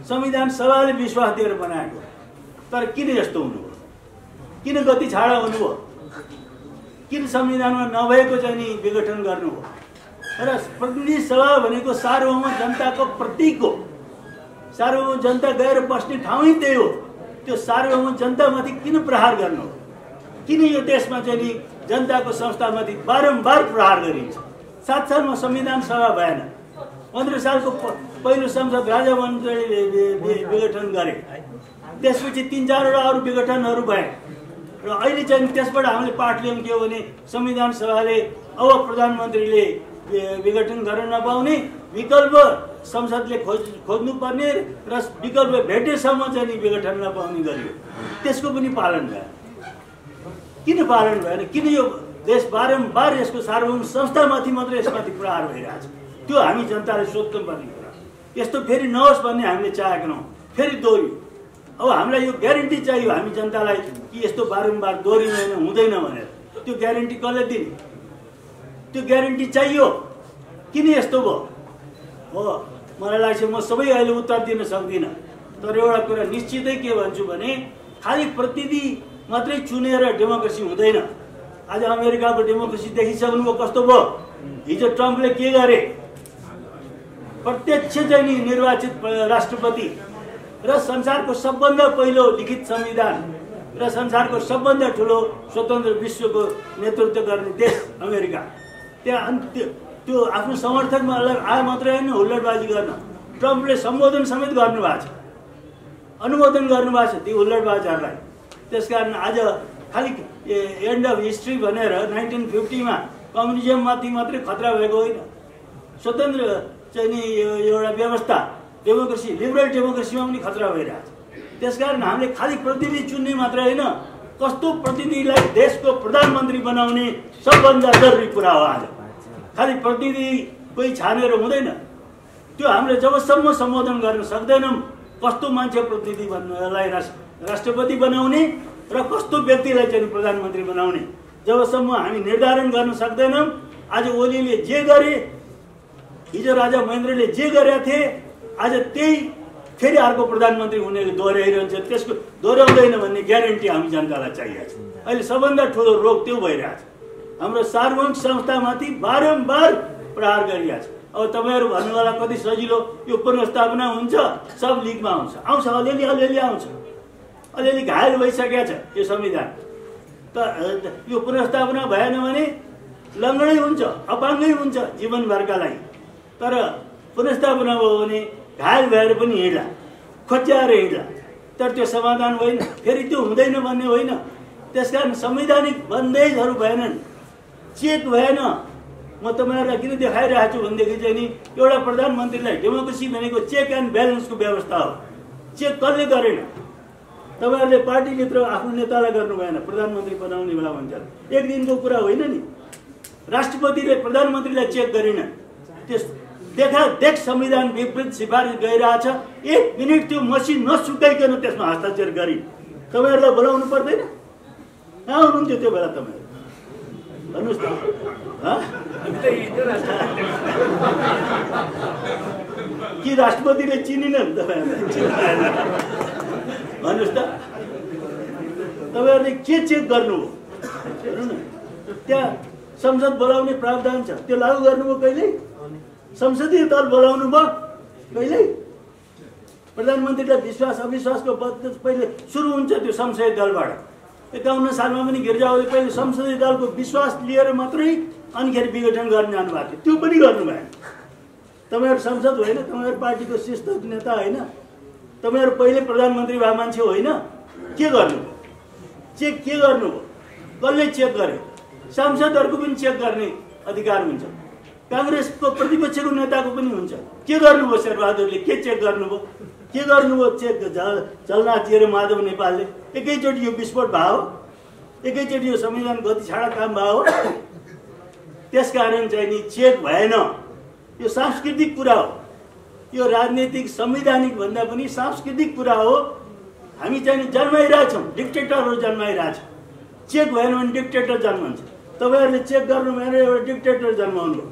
Speaker 1: संविधान सभाले विश्वास दिएर बनाएको। तर किन यस्तो हुनुभयो? किन गति छाडा हुनुभयो? किन संविधानमा नभएको चाहिँ नि विघटन गर्नुभयो? र प्रतिनिधि सभा भनेको सार्वभौम जनताको प्रतीक हो। सार्वभौम जनता गएर बस्ने ठाउँै त्यही हो। त्यो सार्वभौम जनतामाथि किन प्रहार गर्नु? किन यो देशमा चाहिँ नि जनताको संस्थामाथि बारम्बार प्रहार गरिन्छ। 7 सालमा संविधान सभा भएन। 15 सालको पहिलो संसद राजा मन्त्रीले विघटन गरे। त्यसपछि 3-4वटा अरू विघटनहरू भए र अहिले चाहिँ त्यसबाट हामीले पाठ लियौँ के हो भने संविधान सभाले अब प्रधानमन्त्रीले विघटन गर्न नपाउने, विकल्प संसदले खोज्नुपर्ने र विकल्प भेटेसम्म चाहिँ विघटन नपाउने गरियो। त्यसको पनि पालन भएन। किन पालन भएन? किन यो देश बारम्बार यसको सार्वभौम संस्थामाथि मात्र यसमाथि प्रहार भइरहेछ? त्यो हामी जनताले सोध्नुपर्ने कुरा। यस्तो फेरि नहोस् भन्ने हामीले चाहेनौँ। फेरि दोहोरियो। अब हामीलाई यो ग्यारेन्टी चाहियो हामी जनतालाई कि यस्तो बारम्बार दोहोरिँदैन, हुँदैन भनेर। त्यो ग्यारेन्टी कसले दिने? त्यो ग्यारेन्टी चाहियो। किन यस्तो भयो? हो, मलाई लाग्छ म सबै अहिले उत्तर दिन सक्दिनँ, तर एउटा कुरा निश्चितै के भन्छु भने खालि प्रतिनिधि मात्रै चुनेर डेमोक्रेसी हुँदैन। आज अमेरिकाको डेमोक्रेसी देखिसक्नुभयो कस्तो भयो। हिजो ट्रम्पले के गरे? प्रत्यक्ष चाहिँ नि निर्वाचित राष्ट्रपति र संसारको सबभन्दा पहिलो लिखित संविधान र संसारको सबभन्दा ठुलो स्वतन्त्र विश्वको नेतृत्व गर्ने देश अमेरिका, त्यहाँ त्यो आफ्नो समर्थकमा आए मात्रै होइन, हुल्लडबाजी गर्न ट्रम्पले सम्बोधन समेत गर्नुभएको छ, अनुमोदन गर्नुभएको छ ती हुल्लडबाजहरूलाई। त्यसकारण आज खालि एन्ड अफ हिस्ट्री भनेर 1950मा कम्युनिजममाथि मात्रै खतरा भएको होइन, स्वतन्त्र चाहिँ नि एउटा व्यवस्था डेमोक्रेसी, लिबरल डेमोक्रेसीमा पनि खतरा भइरहेछ। त्यसकारण हामीले खालि प्रतिनिधि चुन्ने मात्र होइन, कस्तो प्रतिनिधिलाई देशको प्रधानमन्त्री बनाउने सबभन्दा जरुरी कुरा हो। आज खालि प्रतिनिधि कोही छानेर हुँदैन। त्यो हामीले जबसम्म सम्बोधन गर्न सक्दैनौँ कस्तो मान्छे प्रतिनिधि लाई राष्ट्रपति बनाउने र कस्तो व्यक्तिलाई चाहिँ प्रधानमन्त्री बनाउने, जबसम्म हामी निर्धारण गर्न सक्दैनौँ। आज ओलीले जे गरे, हिजो राजा महेन्द्रले जे गरेका थिए, आज त्यही फेरि अर्को प्रधानमन्त्री हुनेले दोहोऱ्याइरहन्छ। त्यसको दोहोऱ्याउँदैन भन्ने ग्यारेन्टी हामी जनतालाई चाहिएको छ। अहिले सबभन्दा ठुलो रोग त्यो भइरहेछ। हाम्रो सार्वभौमिक संस्थामाथि बारम्बार प्रहार गरिरहेछ। अब तपाईँहरू भन्नु होला कति सजिलो, यो पुनर्स्थापना हुन्छ, सब लिगमा आउँछ, अलिअलि आउँछ, अलिअलि घायल भइसकेको छ यो संविधान। त यो पुनर्स्थापना भएन भने लङ्गडै हुन्छ, अपाङ्गै हुन्छ जीवनभरका लागि। तर पुनर्स्थापना भयो भने घायल भएर पनि हिँड्ला, खोच्याएर हिँड्ला, तर त्यो समाधान होइन, फेरि त्यो हुँदैन भन्ने होइन। त्यसकारण संवैधानिक बन्देजहरू भएनन्, चेक भएन। म तपाईँहरूलाई किन देखाइरहेको छु भनेदेखि चाहिँ नि एउटा प्रधानमन्त्रीलाई डेमोक्रेसी भनेको चेक एन्ड ब्यालेन्सको व्यवस्था हो। चेक कसले गरेन? तपाईँहरूले पार्टीभित्र आफ्नो नेतालाई गर्नु भएन, प्रधानमन्त्री बनाउने बेला भन्छ। एक दिनको कुरा होइन नि। राष्ट्रपतिले प्रधानमन्त्रीलाई चेक गरेन। त्यस देख संविधान विपरीत सिफारिस गइरहेछ, 1 मिनट त्यो मसिन नसुकाइकन त्यसमा हस्ताक्षर गरी तपाईँहरूलाई बोलाउनु पर्दैन? कहाँ हुनुहुन्थ्यो त्यो बेला तपाईँहरू? भन्नुहोस् त। कि राष्ट्रपतिले चिनिनन् तपाईँहरूलाई? भन्नुहोस् त। तपाईँहरूले के चेक गर्नु हो? हेर्नु न, त्यहाँ संसद बोलाउने प्रावधान छ, त्यो लागू गर्नुभयो कहिले? संसदीय दल बोलाउनु भयो कहिले? प्रधानमन्त्रीलाई विश्वास अविश्वासको पहिले सुरु हुन्छ त्यो संसदीय दलबाट। 51 सालमा पनि गिर्जाले पहिले संसदीय दलको विश्वास लिएर मात्रै अनिखेर विघटन गर्न जानुभएको थियो, त्यो पनि गर्नु भएन। तपाईँहरू संसद होइन, तपाईँहरू पार्टीको शीर्ष नेता होइन, तपाईँहरू पहिले प्रधानमन्त्री भए मान्छे होइन। के गर्नुभयो? चेक के गर्नुभयो? कसले चेक गर्यो? सांसदहरूको पनि चेक गर्ने अधिकार हुन्छ, काङ्ग्रेसको प्रतिपक्षको नेताको पनि हुन्छ। के गर्नुभयो शेरबहादुरले? के चेक गर्नुभयो? के गर्नुभयो चेक? झलनाथजी र माधव नेपालले एकैचोटि यो विस्फोट भयो, एकैचोटि यो संविधान गति छाडा काम भयो। त्यसकारण चाहिँ नि चेक भएन। यो सांस्कृतिक कुरा हो, यो राजनीतिक संवैधानिक भन्दा पनि सांस्कृतिक कुरा हो। हामी चाहिँ जन्माइरहेछौँ, डिक्टेटरहरू जन्माइरहेछौँ। चेक भएन भने डिक्टेटर जन्मन्छ। तपाईँहरूले चेक गर्नु भएन, एउटा डिक्टेटर जन्माउनु भयो,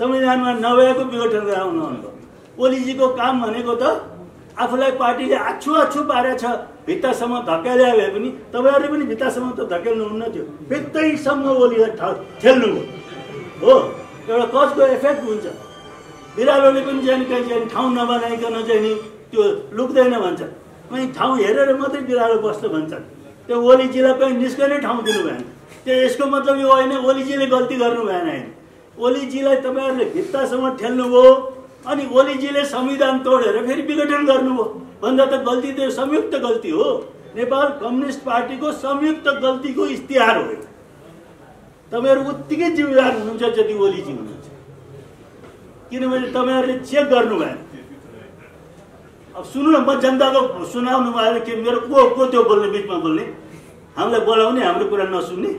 Speaker 1: संविधानमा नभएको विघटन गराउनु भयो। ओलीजीको काम भनेको त आफूलाई पार्टीले आछु पारेछ, भित्तासम्म धकेल्या भए पनि तपाईँहरूले पनि भित्तासम्म त धकेल्नुहुन्न थियो, भित्तैसम्म ओलीलाई ठेल्नुभयो हो। एउटा कजको इफेक्ट हुन्छ। बिरालोले पनि कहीँ ठाउँ नबनाइकन चाहिँ नि त्यो लुक्दैन भन्छ, कहीँ ठाउँ हेरेर मात्रै बिरालो बस्छ भन्छन्। त्यो ओलीजीलाई कहीँ निस्कने ठाउँ दिनु भएन, यसको मतलब यो होइन ओलीजीले गल्ती गर्नु भएन होइन। ओलीजीलाई तपाईँहरूले भित्तासम्म ठेल्नुभयो अनि ओलीजीले संविधान तोडेर फेरि विघटन गर्नुभयो भन्दा त गल्ती त संयुक्त गल्ती हो। नेपाल कम्युनिस्ट पार्टीको संयुक्त गल्तीको इस्तिहार हो। तपाईँहरू उत्तिकै जिम्मेवार हुनुहुन्छ जति ओलीजी हुनुहुन्छ, किनभने तपाईँहरूले चेक गर्नु भएन। अब सुन्नु न, म जनताको सुनाउनु भएन कि मेरो को त्यो बोल्ने बिचमा बोल्ने, हामीलाई बोलाउने, हाम्रो कुरा नसुन्ने।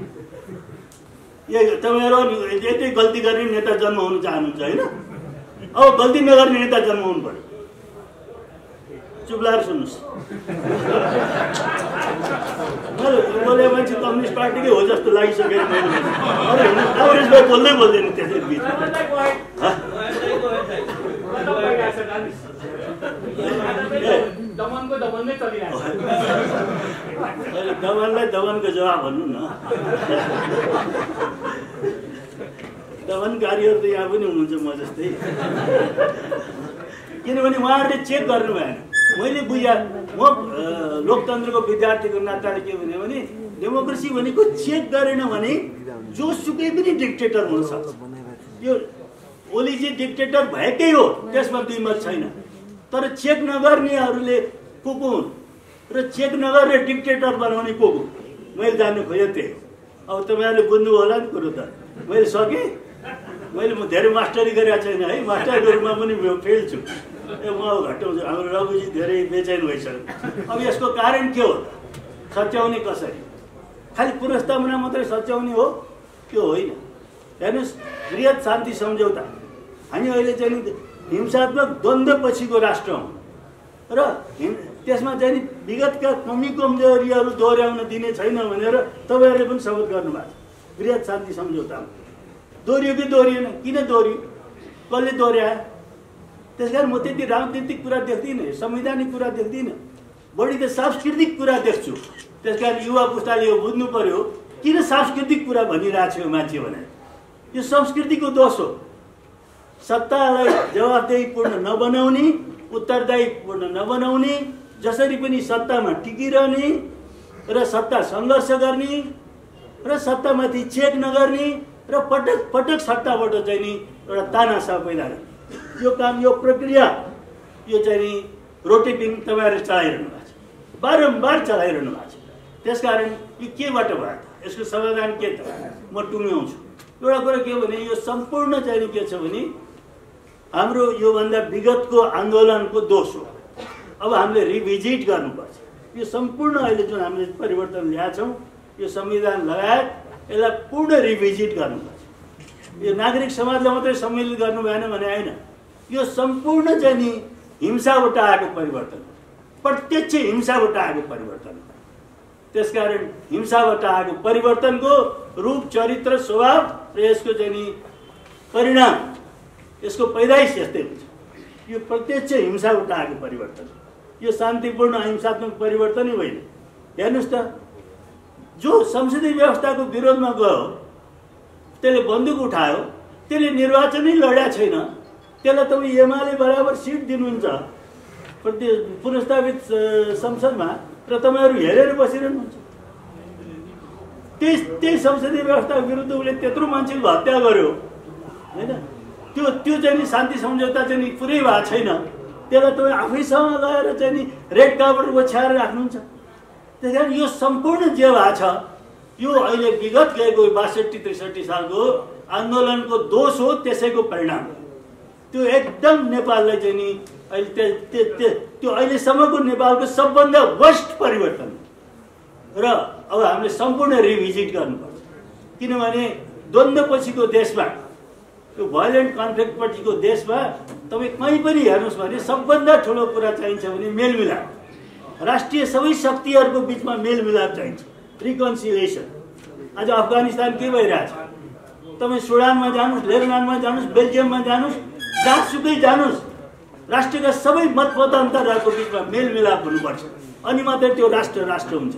Speaker 1: तपाईँहरू यतै गल्ती गर्ने नेता जन्माउनु चाहनुहुन्छ होइन? अब गल्ती नगर्ने नेता जन्माउनु पर्यो। चुप लाएर सुन्नुहोस्, बोले मान्छे कम्युनिस्ट पार्टीकै हो जस्तो लागिसक्यो। काङ्ग्रेसलाई बोल्दै बोल्दैन त्यसै बिचमा। दमनलाई दमनको जवाब भन्नु न। दमनकारीहरू त यहाँ पनि हुनुहुन्छ म जस्तै, किनभने उहाँहरूले चेक गर्नु भएन। मैले बुझा, म लोकतन्त्रको विद्यार्थीको नाताले के भने डेमोक्रेसी भनेको चेक गरेन भने जोसुकै पनि डिक्टेटर हुनसक्छ। यो ओलीजी डिक्टेटर भएकै हो, त्यसमा दुई मत छैन। तर चेक नगर्नेहरूले को हुन् र चेक नगर्ने डिक्टेटर बनाउने को हो, मैले जान्नु खोजेँ त्यही हो। अब तपाईँहरूले बुझ्नु होला नि कुरो त। मैले सकेँ, म धेरै मास्टरी गरेको छैन है, मास्टरको रूपमा पनि फेल छु। म घटाउँछु। हाम्रो रघुजी धेरै बेचैन भइसक्यो। अब यसको कारण के हो? सच्याउने कसरी? खालि पुनर्स्थापना मात्रै सच्याउने हो? त्यो होइन। हेर्नुहोस्, बृहत शान्ति सम्झौता, हामी अहिले चाहिँ हिंसात्मक द्वन्द्वपछिको राष्ट्र हौँ र त्यसमा चाहिँ विगतका कमी कमजोरीहरू दोहोऱ्याउन दिने छैन भनेर तपाईँहरूले पनि शपथ गर्नुभएको छ। बृहत शान्ति सम्झौतामा दोहोरियो कि दोहोरिएन? किन दोहोरियो? कसले दोहोऱ्यायो? त्यस कारण म त्यति राजनीतिक कुरा देख्दिनँ, संवैधानिक कुरा देख्दिनँ, बढी त सांस्कृतिक कुरा देख्छु। त्यस कारण युवा पुस्ताले यो बुझ्नु पर्यो किन सांस्कृतिक कुरा भनिरहेको छ यो मान्छे भने। यो संस्कृतिको दोष हो। सत्तालाई जवाफदेहीपूर्ण नबनाउने, उत्तरदायीपूर्ण नबनाउने, जसरी पनि सत्तामा टिकिरहने र सत्ता सङ्घर्ष गर्ने र सत्तामाथि चेक नगर्ने र पटक पटक सत्ताबाट चाहिँ नि एउटा तानासा पैदा गर्ने, यो काम, यो प्रक्रिया, यो चाहिँ नि रोटेपिङ तपाईँहरूले चलाइरहनु भएको छ, बारम्बार चलाइरहनु भएको छ। त्यसकारण यो केबाट भयो त? यसको समाधान के त? म टुङ्ग्याउँछु। एउटा कुरा के हो भने यो सम्पूर्ण चाहिँ के छ भने हाम्रो योभन्दा विगतको आन्दोलनको दोष हो। अब हामीले रिभिजिट गर्नुपर्छ। यो सम्पूर्ण अहिले जुन हामीले परिवर्तन ल्याएको छौँ, यो संविधान लगायत यसलाई पूर्ण रिभिजिट गर्नुपर्छ। यो नागरिक समाजलाई मात्रै सम्मिलित गर्नु भएन भने होइन, यो सम्पूर्ण चाहिँ नि हिंसाबाट आएको परिवर्तन, प्रत्यक्ष हिंसाबाट आएको परिवर्तन। त्यसकारण हिंसाबाट आएको परिवर्तनको रूप, चरित्र, स्वभाव र यसको चाहिँ नि परिणाम, यसको पैदाइस यस्तै हुन्छ। यो प्रत्यक्ष हिंसाबाट आएको परिवर्तन, यो शान्तिपूर्ण अहिंसात्मक परिवर्तन होइन। हेर्नुहोस् त, जो संसदीय व्यवस्थाको विरोधमा गयो, त्यसले बन्दुक उठायो, त्यसले निर्वाचनै लड्या छैन, त्यसलाई तपाईँ एमाले बराबर सिट दिनुहुन्छ पुनर्स्थापित संसदमा र तपाईँहरू हेरेर बसिरहनुहुन्छ। त्यही संसदीय व्यवस्थाको विरुद्ध उसले त्यत्रो मान्छेको हत्या गर्यो होइन, त्यो चाहिँ नि शान्ति सम्झौता चाहिँ नि पुरै भएको छैन, त्यसलाई तपाईँ आफैसँग लगाएर चाहिँ नि रेड कार्पेट ओछ्याएर राख्नुहुन्छ। त्यस कारण यो सम्पूर्ण जे भएको छ यो अहिले विगत गएको 62-63 सालको आन्दोलनको दोष हो, त्यसैको परिणाम हो। त्यो एकदम नेपाललाई चाहिँ नि अहिले त्यो अहिलेसम्मको नेपालको सबभन्दा वर्स्ट परिवर्तन र अब हामीले सम्पूर्ण रिभिजिट गर्नुपर्छ। किनभने द्वन्द्वपछिको देशमा, यो भाइलेन्ट कन्फ्लिक्ट पछिको देशमा तपाईँ कहीँ पनि हेर्नुहोस् भने सबभन्दा ठुलो कुरा चाहिन्छ भने मेलमिलाप, राष्ट्रिय सबै शक्तिहरूको बिचमा मेलमिलाप चाहिन्छ, रिकन्सिलिएसन। आज अफगानिस्तान के भइरहेछ? तपाईँ सुडानमा जानुहोस्, लेबनानमा जानुहोस्, बेल्जियममा जानुहोस्, जहाँसुकै जानुहोस्, राष्ट्रका सबै मतपतान्तरहरूको बिचमा मेलमिलाप हुनुपर्छ, अनि मात्रै त्यो राष्ट्र हुन्छ।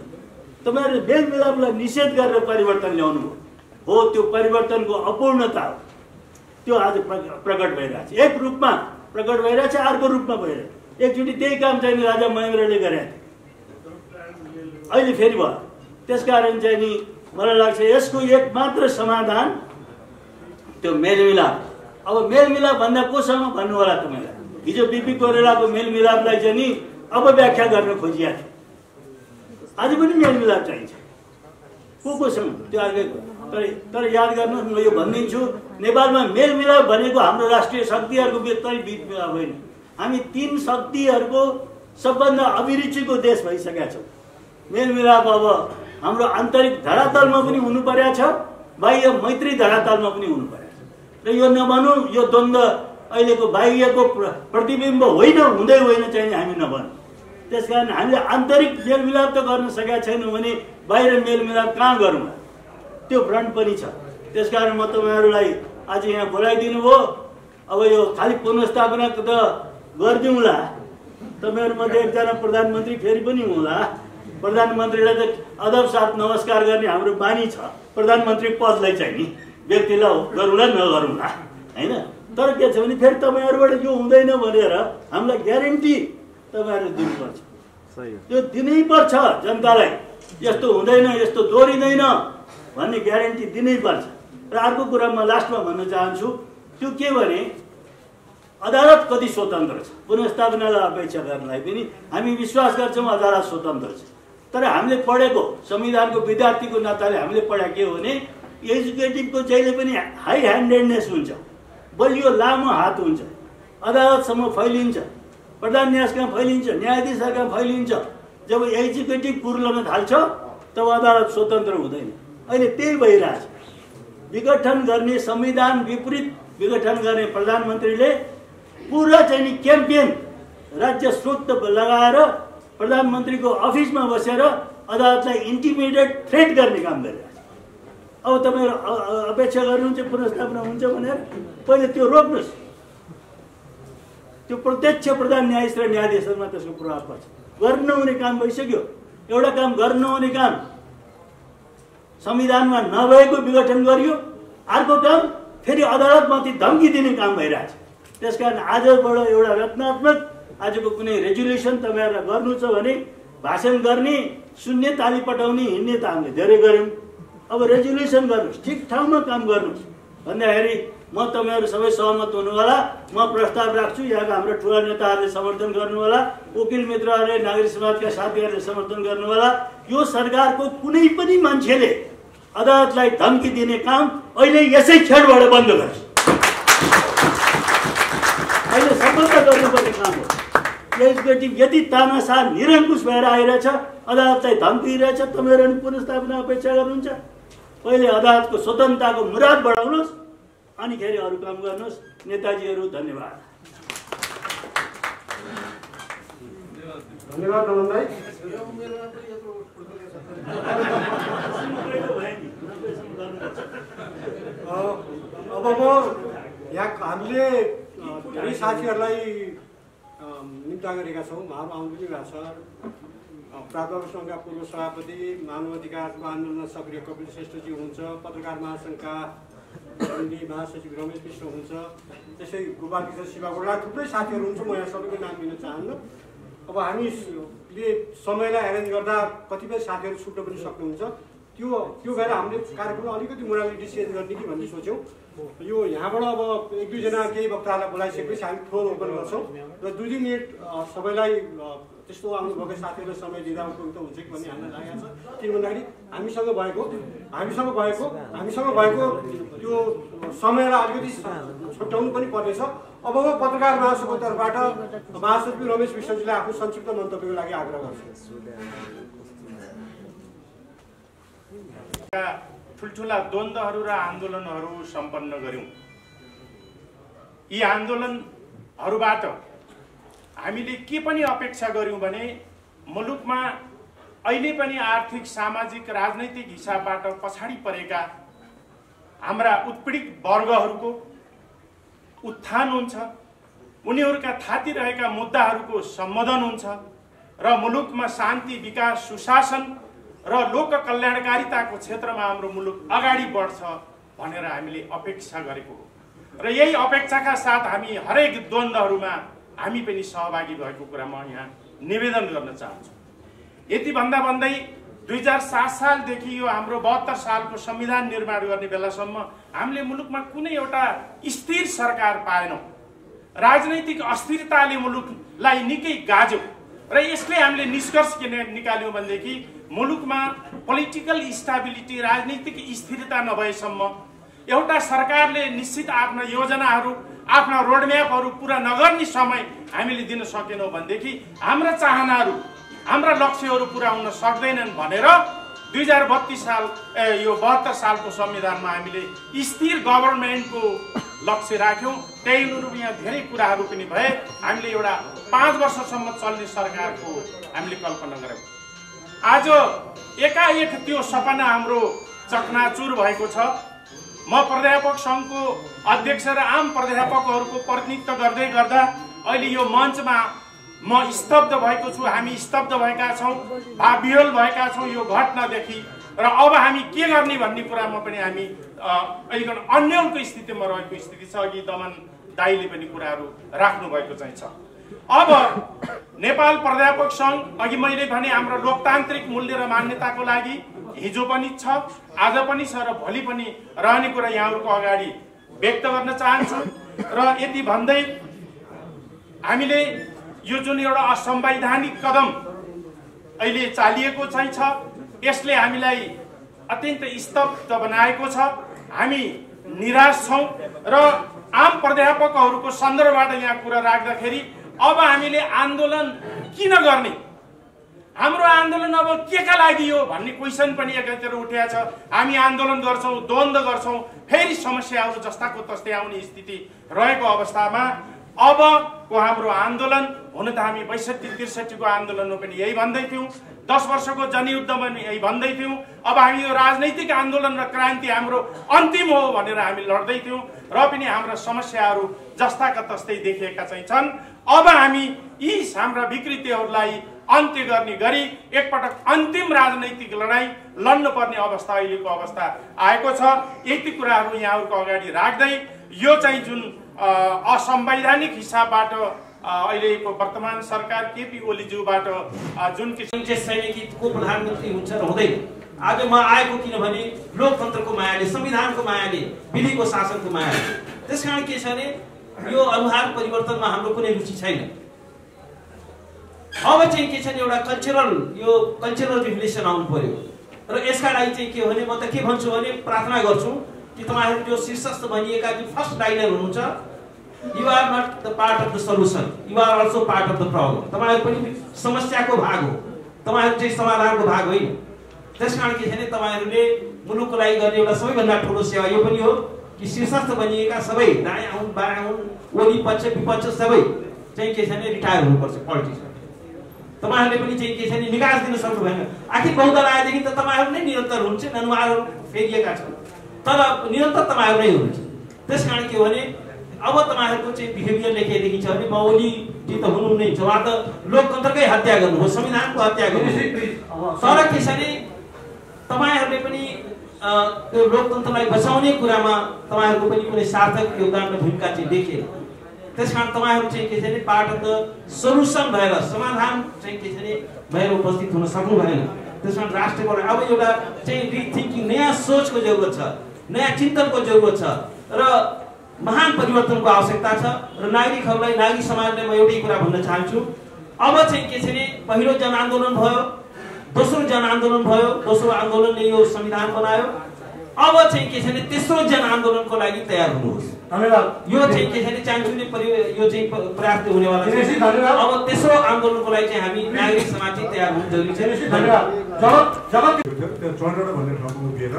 Speaker 1: तपाईँहरूले मेलमिलापलाई निषेध गरेर परिवर्तन ल्याउनु हो, त्यो परिवर्तनको अपूर्णता हो। त्यो आज प्रकट भइरहेछ, एक रूपमा प्रकट भइरहेछ, अर्को रूपमा भइरहेछ। एकचोटि त्यही काम चाहिँ राजा महेन्द्रले गरे, अहिले फेरि भयो। त्यसकारण चाहिँ नि मलाई लाग्छ यसको एक मात्र समाधान त्यो मेलमिलाप। अब मेलमिलाप भन्दा कोसँग भन्नु होला तपाईँलाई? हिजो बिपी कोइरालाको मेलमिलापलाई चाहिँ नि अब व्याख्या गर्न खोजिया थियो। आज पनि मेलमिलाप चाहिन्छ कोसँग त्यो अर्कैको। तर याद गर्नुहोस्, म यो भनिदिन्छु, नेपालमा मेलमिलाप भनेको हाम्रो राष्ट्रिय शक्तिहरूको बिच मिलाप होइन। हामी 3 शक्तिहरूको सबभन्दा अभिरुचिको देश भइसकेका छौँ। मेलमिलाप अब हाम्रो आन्तरिक धरातलमा पनि हुनु परेको छ, बाह्य मैत्री धरातलमा पनि हुनु परेको छ। र यो नभनौँ यो द्वन्द्व अहिलेको बाह्यको प्रतिबिम्ब होइन, हुँदै होइन चाहिँ हामी नभनौँ। त्यसकारण हामीले आन्तरिक मेलमिलाप त गर्न सकेका छैनौँ भने बाहिर मेलमिलाप कहाँ गरौँ? त्यो फ्रन्ट पनि छ। त्यसकारण म तपाईँहरूलाई आज यहाँ बोलाइदिनु भयो। अब यो खालि पुनर्स्थापना त गरिदिउँला, तपाईँहरूमध्ये एकजना प्रधानमन्त्री फेरि पनि होला। प्रधानमन्त्रीलाई त अदब साथ नमस्कार गर्ने हाम्रो बानी छ। प्रधानमन्त्री पदलाई चाहिँ नि व्यक्तिलाई गरौँला नगरौँला होइन। तर के छ भने फेरि तपाईँहरूबाट यो हुँदैन भनेर हामीलाई ग्यारेन्टी तपाईँहरू दिनुपर्छ। त्यो दिनै पर्छ जनतालाई, यस्तो हुँदैन, यस्तो दोहोरिँदैन भन्ने ग्यारेन्टी दिनै पर्छ। र अर्को कुरा म लास्टमा भन्न चाहन्छु, त्यो के भने अदालत कति स्वतन्त्र छ। पुनर्स्थापनालाई अपेक्षा गर्नलाई पनि हामी विश्वास गर्छौँ अदालत स्वतन्त्र छ। तर हामीले पढेको संविधानको विद्यार्थीको नाताले हामीले पढाएको के हो भने एजुकेटिभको जहिले पनि हाई ह्यान्डेडनेस हुन्छ, बलियो लामो हात हुन्छ, अदालतसम्म फैलिन्छ, प्रधान न्यायाधीश फैलिन्छ, न्यायाधीशहरूका फैलिन्छ। जब एजुकेटिभ कुर्लन थाल्छ तब अदालत स्वतन्त्र हुँदैन। अहिले त्यही भइरहेछ। विघटन गर्ने, संविधान विपरीत विघटन गर्ने प्रधानमन्त्रीले पुरा चाहिँ नि क्याम्पेन राज्य स्रोत लगाएर प्रधानमन्त्रीको अफिसमा बसेर अदालतलाई इन्टिमिडेट थ्रेट गर्ने काम गरिरहेछ। अब तपाईँहरू अपेक्षा गर्नुहुन्छ पुनर्स्थापना हुन्छ भनेर? पहिले त्यो रोक्नुहोस्। त्यो प्रत्यक्ष प्रधान न्यायाधीश र न्यायाधीशहरूमा त्यसको प्रभाव पर्छ। गर्न नहुने काम भइसक्यो। एउटा काम गर्न नहुने काम संविधानमा नभएको विघटन गरियो, अर्को काम फेरि अदालतमाथि धम्की दिने काम भइरहेछ। त्यसकारण आजबाट एउटा रचनात्मक आजको कुनै रेजुल्युसन तपाईँहरूलाई गर्नु छ भने भाषण गर्ने, सुन्ने, ताली पठाउने, हिँड्ने त हामीले धेरै गऱ्यौँ। अब रेजुल्युसन गर्नुहोस्, ठिक ठाउँमा काम गर्नुहोस् भन्दाखेरि म तपाईँहरू सबै सहमत हुनु होला। म प्रस्ताव राख्छु, यहाँका हाम्रो ठुला नेताहरूले समर्थन गर्नु होला, वकिल मित्रहरूले, नागरिक समाजका साथीहरूले समर्थन गर्नु होला। यो सरकारको कुनै पनि मान्छेले अदालतलाई धम्की दिने काम अहिले यसै क्षणबाट बन्द गर्छ। अहिले सबभन्दा गर्नुपर्ने काम हो। एजुकेटिभ यति तानासार निरङ्कुश भएर आइरहेछ, अदालतलाई धम्की दिइरहेछ, तपाईँहरू पुनर्स्थापना अपेक्षा गर्नुहुन्छ? पहिले अदालतको स्वतन्त्रताको मुराद बढाउनुहोस्, अनि खेरि अरू काम गर्नुहोस्। नेताजीहरू धन्यवाद।
Speaker 2: धन्यवाद नमन भाइ। अब म यहाँ हामीले धेरै साथीहरूलाई निम्ता गरेका छौँ। उहाँहरू आउनु पनि भएको छ। प्राध्यापक सङ्घका पूर्व सभापति, मानव अधिकारको आन्दोलनमा सक्रिय कपिल श्रेष्ठजी हुनुहुन्छ, पत्रकार महासङ्घका महासचिव रमेश विष्ट हुनुहुन्छ, त्यसै गोपाल किशोर शिवाकोटा, थुप्रै साथीहरू हुन्छ। म यहाँ सबैको नाम लिन चाहन्न। अब हामीले समयलाई एरेन्ज गर्दा कतिपय साथीहरू छुट्न पनि सक्नुहुन्छ। त्यो भएर हामीले कार्यक्रममा अलिकति मोडालिटी चेन्ज गर्ने कि भन्ने सोच्यौँ। यो यहाँबाट अब 1-2 केही वक्ताहरूलाई बोलाइसकेपछि हामी फ्लोर ओपन गर्छौँ र 2-3 मिनट सबैलाई त्यस्तो आउनुभएको साथीहरूलाई समय दिँदा उपयुक्त हुन्छ कि भन्ने हामीलाई लागेको छ। किन भन्दाखेरि हामीसँग भएको त्यो समयलाई अलिकति छुट्याउनु पनि पर्नेछ। अब म पत्रकार महासभाको तर्फबाट महासचिव रमेश विष्टजीलाई आफ्नो संक्षिप्त मन्तव्यको लागि आग्रह गर्छु।
Speaker 8: ठुल्ठुला द्वन्द्वहरू र आन्दोलनहरू सम्पन्न गर्यौं। यी आन्दोलनहरूबाट हामीले के पनि अपेक्षा गर्यौं भने मुलुकमा अहिले पनि आर्थिक, सामाजिक, राजनैतिक हिसाबबाट पछाडि परेका हाम्रा उत्पीडित वर्गहरूको उत्थान हुन्छ, उनीहरूका थाती रहेका मुद्दाहरूको सम्बोधन हुन्छ र मुलुकमा शान्ति, विकास, सुशासन र लोक कल्याणकारिताको क्षेत्रमा हाम्रो मुलुक अगाडि बढ्छ भनेर हामीले अपेक्षा गरेको हो। र यही अपेक्षाका साथ हामी हरेक द्वन्द्वहरूमा हामी पनि सहभागी भएको कुरा म यहाँ निवेदन गर्न चाहन्छु। यति भन्दा भन्दै 2007 सालदेखि यो हाम्रो 72 सालको संविधान निर्माण गर्ने बेलासम्म हामीले मुलुकमा कुनै एउटा स्थिर सरकार पाएनौँ। राजनैतिक अस्थिरताले मुलुकलाई निकै गाज्यो र यसले हामीले निष्कर्ष के निकाल्यौँ भनेदेखि मुलुकमा पोलिटिकल स्टेबिलिटी, राजनीतिक स्थिरता नभएसम्म एउटा सरकारले निश्चित आफ्ना योजनाहरू, आफ्ना रोडम्यापहरू पुरा नगर्ने समय हामीले दिन सकेनौँ भनेदेखि हाम्रा चाहनाहरू, हाम्रा लक्ष्यहरू पुरा हुन सक्दैनन् भनेर 2032 साल यो 72 सालको संविधानमा हामीले स्थिर गभर्नमेन्टको लक्ष्य राख्यौँ। त्यही अनुरूप यहाँ धेरै कुराहरू पनि भए। हामीले एउटा 5 वर्षसम्म चल्ने सरकारको हामीले कल्पना गऱ्यौँ। आज एकाएक त्यो सपना हाम्रो चकनाचुर भएको छ। म प्राध्यापक सङ्घको अध्यक्ष र आम प्राध्यापकहरूको प्रतिनिधित्व गर्दै गर्दा अहिले यो मञ्चमा म स्तब्ध भएको छु। हामी स्तब्ध भएका छौँ, भावविह्वल भएका छौँ यो घटनादेखि। र अब हामी के गर्ने भन्ने कुरामा पनि हामी अलिकति अन्यलको स्थितिमा रहेको स्थिति छ। अघि दमन दाइले पनि कुराहरू राख्नु भएको चाहिँ छ। अब नेपाल प्राध्यापक सङ्घ अघि मैले भने हाम्रो लोकतान्त्रिक मूल्य र मान्यताको लागि हिजो पनि छ, आज पनि छ र भोलि पनि रहने कुरा यहाँहरूको अगाडि व्यक्त गर्न चाहन्छु। र यति भन्दै हामीले यो जुन एउटा असंवैधानिक कदम अहिले चालिएको चाहिँ छ, यसले हामीलाई अत्यन्त स्तब्ध बनाएको छ। हामी निराश छौँ र आम प्राध्यापकहरूको सन्दर्भबाट यहाँ कुरा राख्दाखेरि अब हामीले आन्दोलन किन गर्ने, हाम्रो आन्दोलन अब के का लागि हो भन्ने क्वेसन पनि एकातिर उठेको छ। हामी आन्दोलन गर्छौँ, द्वन्द्व गर्छौँ, फेरि समस्याहरू जस्ताको तस्तै आउने स्थिति रहेको अवस्थामा अबको हाम्रो आन्दोलन हुन त हामी 62-63 को आन्दोलनमा पनि यही भन्दै थियौँ, 10 वर्षको जनयुद्धमा पनि यही भन्दै थियौँ। अब हामी यो राजनैतिक आन्दोलन र क्रान्ति हाम्रो अन्तिम हो भनेर हामी लड्दै थियौँ र पनि हाम्रा समस्याहरू जस्ताका तस्तै देखिएका चाहिँ छन्। अब हामी यी हाम्रा विकृतिहरूलाई अन्त्य गर्ने गरी एकपटक अन्तिम राजनैतिक लडाईँ लड्नुपर्ने अवस्था अहिलेको अवस्था आएको छ। यति कुराहरू यहाँहरूको अगाडि राख्दै यो चाहिँ जुन असंवैधानिक हिसाबबाट अहिलेको वर्तमान सरकार केपी ओलीज्यूबाट जुन किसिमको
Speaker 5: सैनिकको प्रधानमन्त्री हुन्छ र हुँदैन। आज म आएको किनभने लोकतन्त्रको मायाले, संविधानको मायाले, विधिको शासनको मायाले। त्यसकारण के छ भने यो अनुहार परिवर्तनमा हाम्रो कुनै रुचि छैन। अब चाहिँ के छ भने एउटा कल्चरल रिभल्युसन आउनु पर्यो र यसका लागि चाहिँ के हो भने म त के भन्छु भने प्रार्थना गर्छु कि तपाईहरु त्यो शीर्षस्थ भनिएका जुन फर्स्ट लाइनर हुनुहुन्छ, you are not the part of the solution, you are also part of the problem. तपाईहरु पनि समस्याको भाग हो, तपाईहरु चाहिँ समाधानको भाग होइन। त्यसकारण के छ भने तपाईहरुले मुलुकको लागि गर्ने एउटा सबैभन्दा ठूलो सेवा यो पनि हो कि शीर्षस्थ बनिएका सबै दायाँ हुन् बायाँ हुन् ओली पक्ष विपक्ष सबै चाहिँ के छ भने रिटायर हुनुपर्छ पोलिटिक्समा। तपाईहरुले पनि चाहिँ के छ भने निकास दिन सक्नु भएन। आखिर बहुदल आएदेखि त तपाईहरु नै निरन्तर हुन्छ, अनुहारहरु फेरिएका छन् तर निरन्तर तपाईहरु नै हुनुहुन्छ। त्यसकारण के हो भने अब तपाईहरुको चाहिँ बिहेभियर लेखेदेखि छ भने मौली जी त हुनु नै छ, उहाँ त लोकतन्त्रकै हत्या गर्नुभयो, संविधानको हत्या गर्नुभयो। तर के छ भने तपाईहरुले पनि त्यो लोकतन्त्रलाई बचाउने कुरामा तपाईहरुको पनि कुनै सार्थक योगदान र भूमिका चाहिँ देखिए। त्यसकारण तपाईहरु चाहिँ के छ भने पार्ट अफ द सल्युसन भएर, समाधान चाहिँ के छ भने भएर उपस्थित हुन सक्नु भएन। त्यसकारण राष्ट्रको अब एउटा चाहिँ रिथिंकिङ, नयाँ सोचको जरुरत छ, नयाँ चिन्तनको जरुरत छ र महान परिवर्तनको आवश्यकता छ। र नागरिकहरूलाई, नागरिक समाजलाई म एउटै कुरा भन्न चाहन्छु, अब चाहिँ के छ भने पहिलो जनआन्दोलन भयो, दोस्रो जनआन्दोलन भयो, दोस्रो आन्दोलनले यो संविधान बनायो। अब चाहिँ के छ भने तेस्रो जनआन्दोलनको लागि तयार हुनुहोस्। धन्यवाद। यो चाहिँ के छ भने चान्चुले यो चाहिँ पर्याप्त हुनेवाला छ। अब तेस्रो आन्दोलनको लागि चाहिँ हामी नागरिक समाज चाहिँ तयार हुनु जरुरी छ। धन्यवाद।
Speaker 9: जगत त्यो चौरडा भन्ने ठाउँमा उभिएर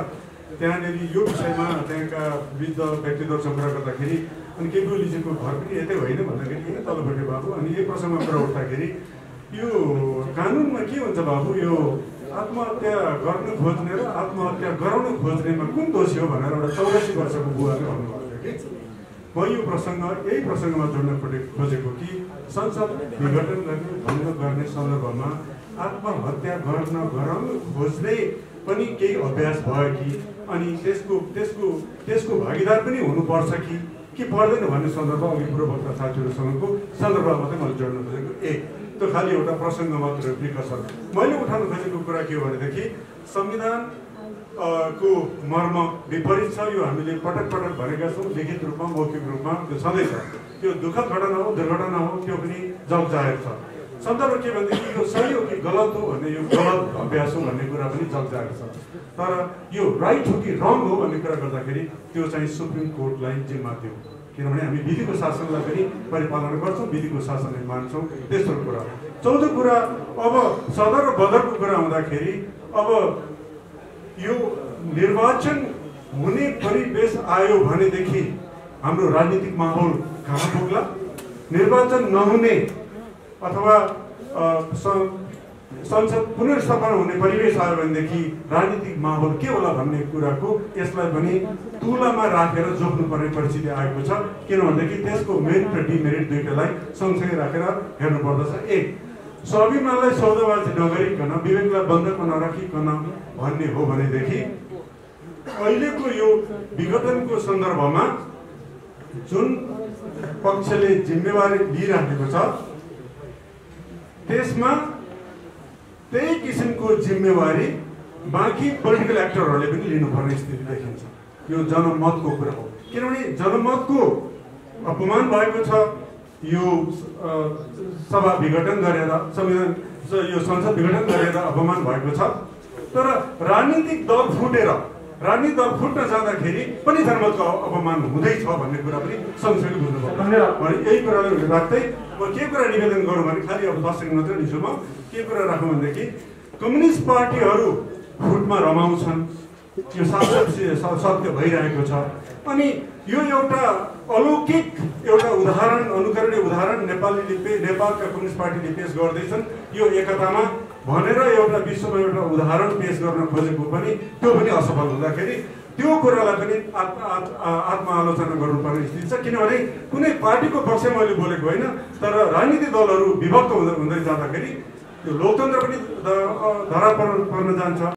Speaker 9: त्यहाँनिर यो विषयमा त्यहाँका वृद्ध व्यक्तित्व संग्रह गर्दाखेरि अनि केपी ओलीजीको घर पनि यतै होइन भन्दाखेरि यही तल्लोपट्टि बाबु। अनि यो प्रसङ्गमा कुरा उठ्दाखेरि यो कानुनमा के हुन्छ बाबु, यो आत्महत्या गर्न खोज्ने र आत्महत्या गराउन खोज्नेमा कुन दोषी हो भनेर एउटा 84 वर्षको बुवाले भन्नुभएको थियो कि म यो प्रसङ्ग यही प्रसङ्गमा जोड्न खोजेको कि संसद विघटन गर्ने भङ्ग गर्ने सन्दर्भमा आत्महत्या गर्न गराउन खोज्दै पनि केही अभ्यास भयो कि, अनि त्यसको भागीदार पनि हुनुपर्छ कि पर्दैन भन्ने सन्दर्भ अघि पूर्व वक्ता साथीहरूसँगको सन्दर्भमा मात्रै मैले जोड्न खोजेको एक। त्यो खालि एउटा प्रसङ्ग मात्र विकसन। मैले उठाउन खोजेको कुरा के हो भनेदेखि संविधान को मर्म विपरीत छ। यो हामीले पटक पटक भनेका छौँ, लिखित रूपमा मौखिक रूपमा त्यो छँदैछ। त्यो दुःखद घटना हो, दुर्घटना हो, त्यो पनि जग जाहेर छ। सन्दर्भ के भनेदेखि यो सही हो कि गलत हो भन्ने, यो गलत अभ्यास हो भन्ने कुरा पनि जग जाहेर छ। तर यो राइट हो कि रङ हो भन्ने कुरा गर्दाखेरि त्यो चाहिँ सुप्रिम कोर्टलाई जिम्मा दियो, किनभने हामी विधिको शासनलाई पनि परिपालना गर्छौँ, विधिको शासनलाई मान्छौँ। तेस्रो कुरा। चौथो कुरा, अब सदर र बदरको कुरा हुँदाखेरि अब यो निर्वाचन हुने परिवेश आयो भनेदेखि हाम्रो राजनीतिक माहौल कहाँ पुग्ला? निर्वाचन नहुने अथवा संसद पुनर्स्थापना हुने परिवेश आयो भनेदेखि राजनीतिक माहौल के होला भन्ने कुराको यसलाई पनि तुलनामा राखेर जोख्नुपर्ने परिस्थिति आएको छ। किनभनेदेखि त्यसको मेरिट र डिमेरिट दुईटालाई सँगसँगै राखेर हेर्नुपर्दछ। एक, स्वाभिमानलाई सौदाबाजी नगरिकन, विवेकलाई बन्धकमा नराखिकन भन्ने हो भनेदेखि अहिलेको यो विघटनको सन्दर्भमा जुन पक्षले जिम्मेवारी लिइराखेको छ त्यसमा त्यही किसिमको जिम्मेवारी बाँकी पोलिटिकल एक्टरहरूले पनि लिनुपर्ने स्थिति देखिन्छ। यो जनमतको कुरा हो, किनभने जनमतको अपमान भएको छ। यो सभा विघटन गरेर, संविधान यो संसद विघटन गरेर अपमान भएको छ। तर राजनीतिक दल फुट्न जाँदाखेरि पनि जनमतको अपमान हुँदैछ भन्ने कुरा पनि सँगसँगै बुझ्नुपर्छ। यही कुरालाई राख्दै म के कुरा निवेदन गरौँ भने, खालि अब 10 सेकेन्ड मात्रै लिन्छु म। के कुरा राखौँ भनेदेखि कम्युनिस्ट पार्टीहरू फुटमा रमाउँछन्, यो सत्य भइरहेको छ। अनि यो एउटा अलौकिक एउटा उदाहरण, अनुकरणीय उदाहरण नेपालका कम्युनिस्ट पार्टीले पेश गर्दैछन् यो एकतामा भनेर एउटा विश्वमा एउटा उदाहरण पेश गर्न खोजेको पनि त्यो पनि असफल हुँदाखेरि त्यो कुरालाई पनि आत्मआलोचना गर्नुपर्ने स्थिति छ। किनभने कुनै पार्टीको पक्ष मैले बोलेको होइन, तर राजनीतिक दलहरू विभक्त हुँदै जाँदाखेरि त्यो लोकतन्त्र पनि धरा पर्न जान्छ।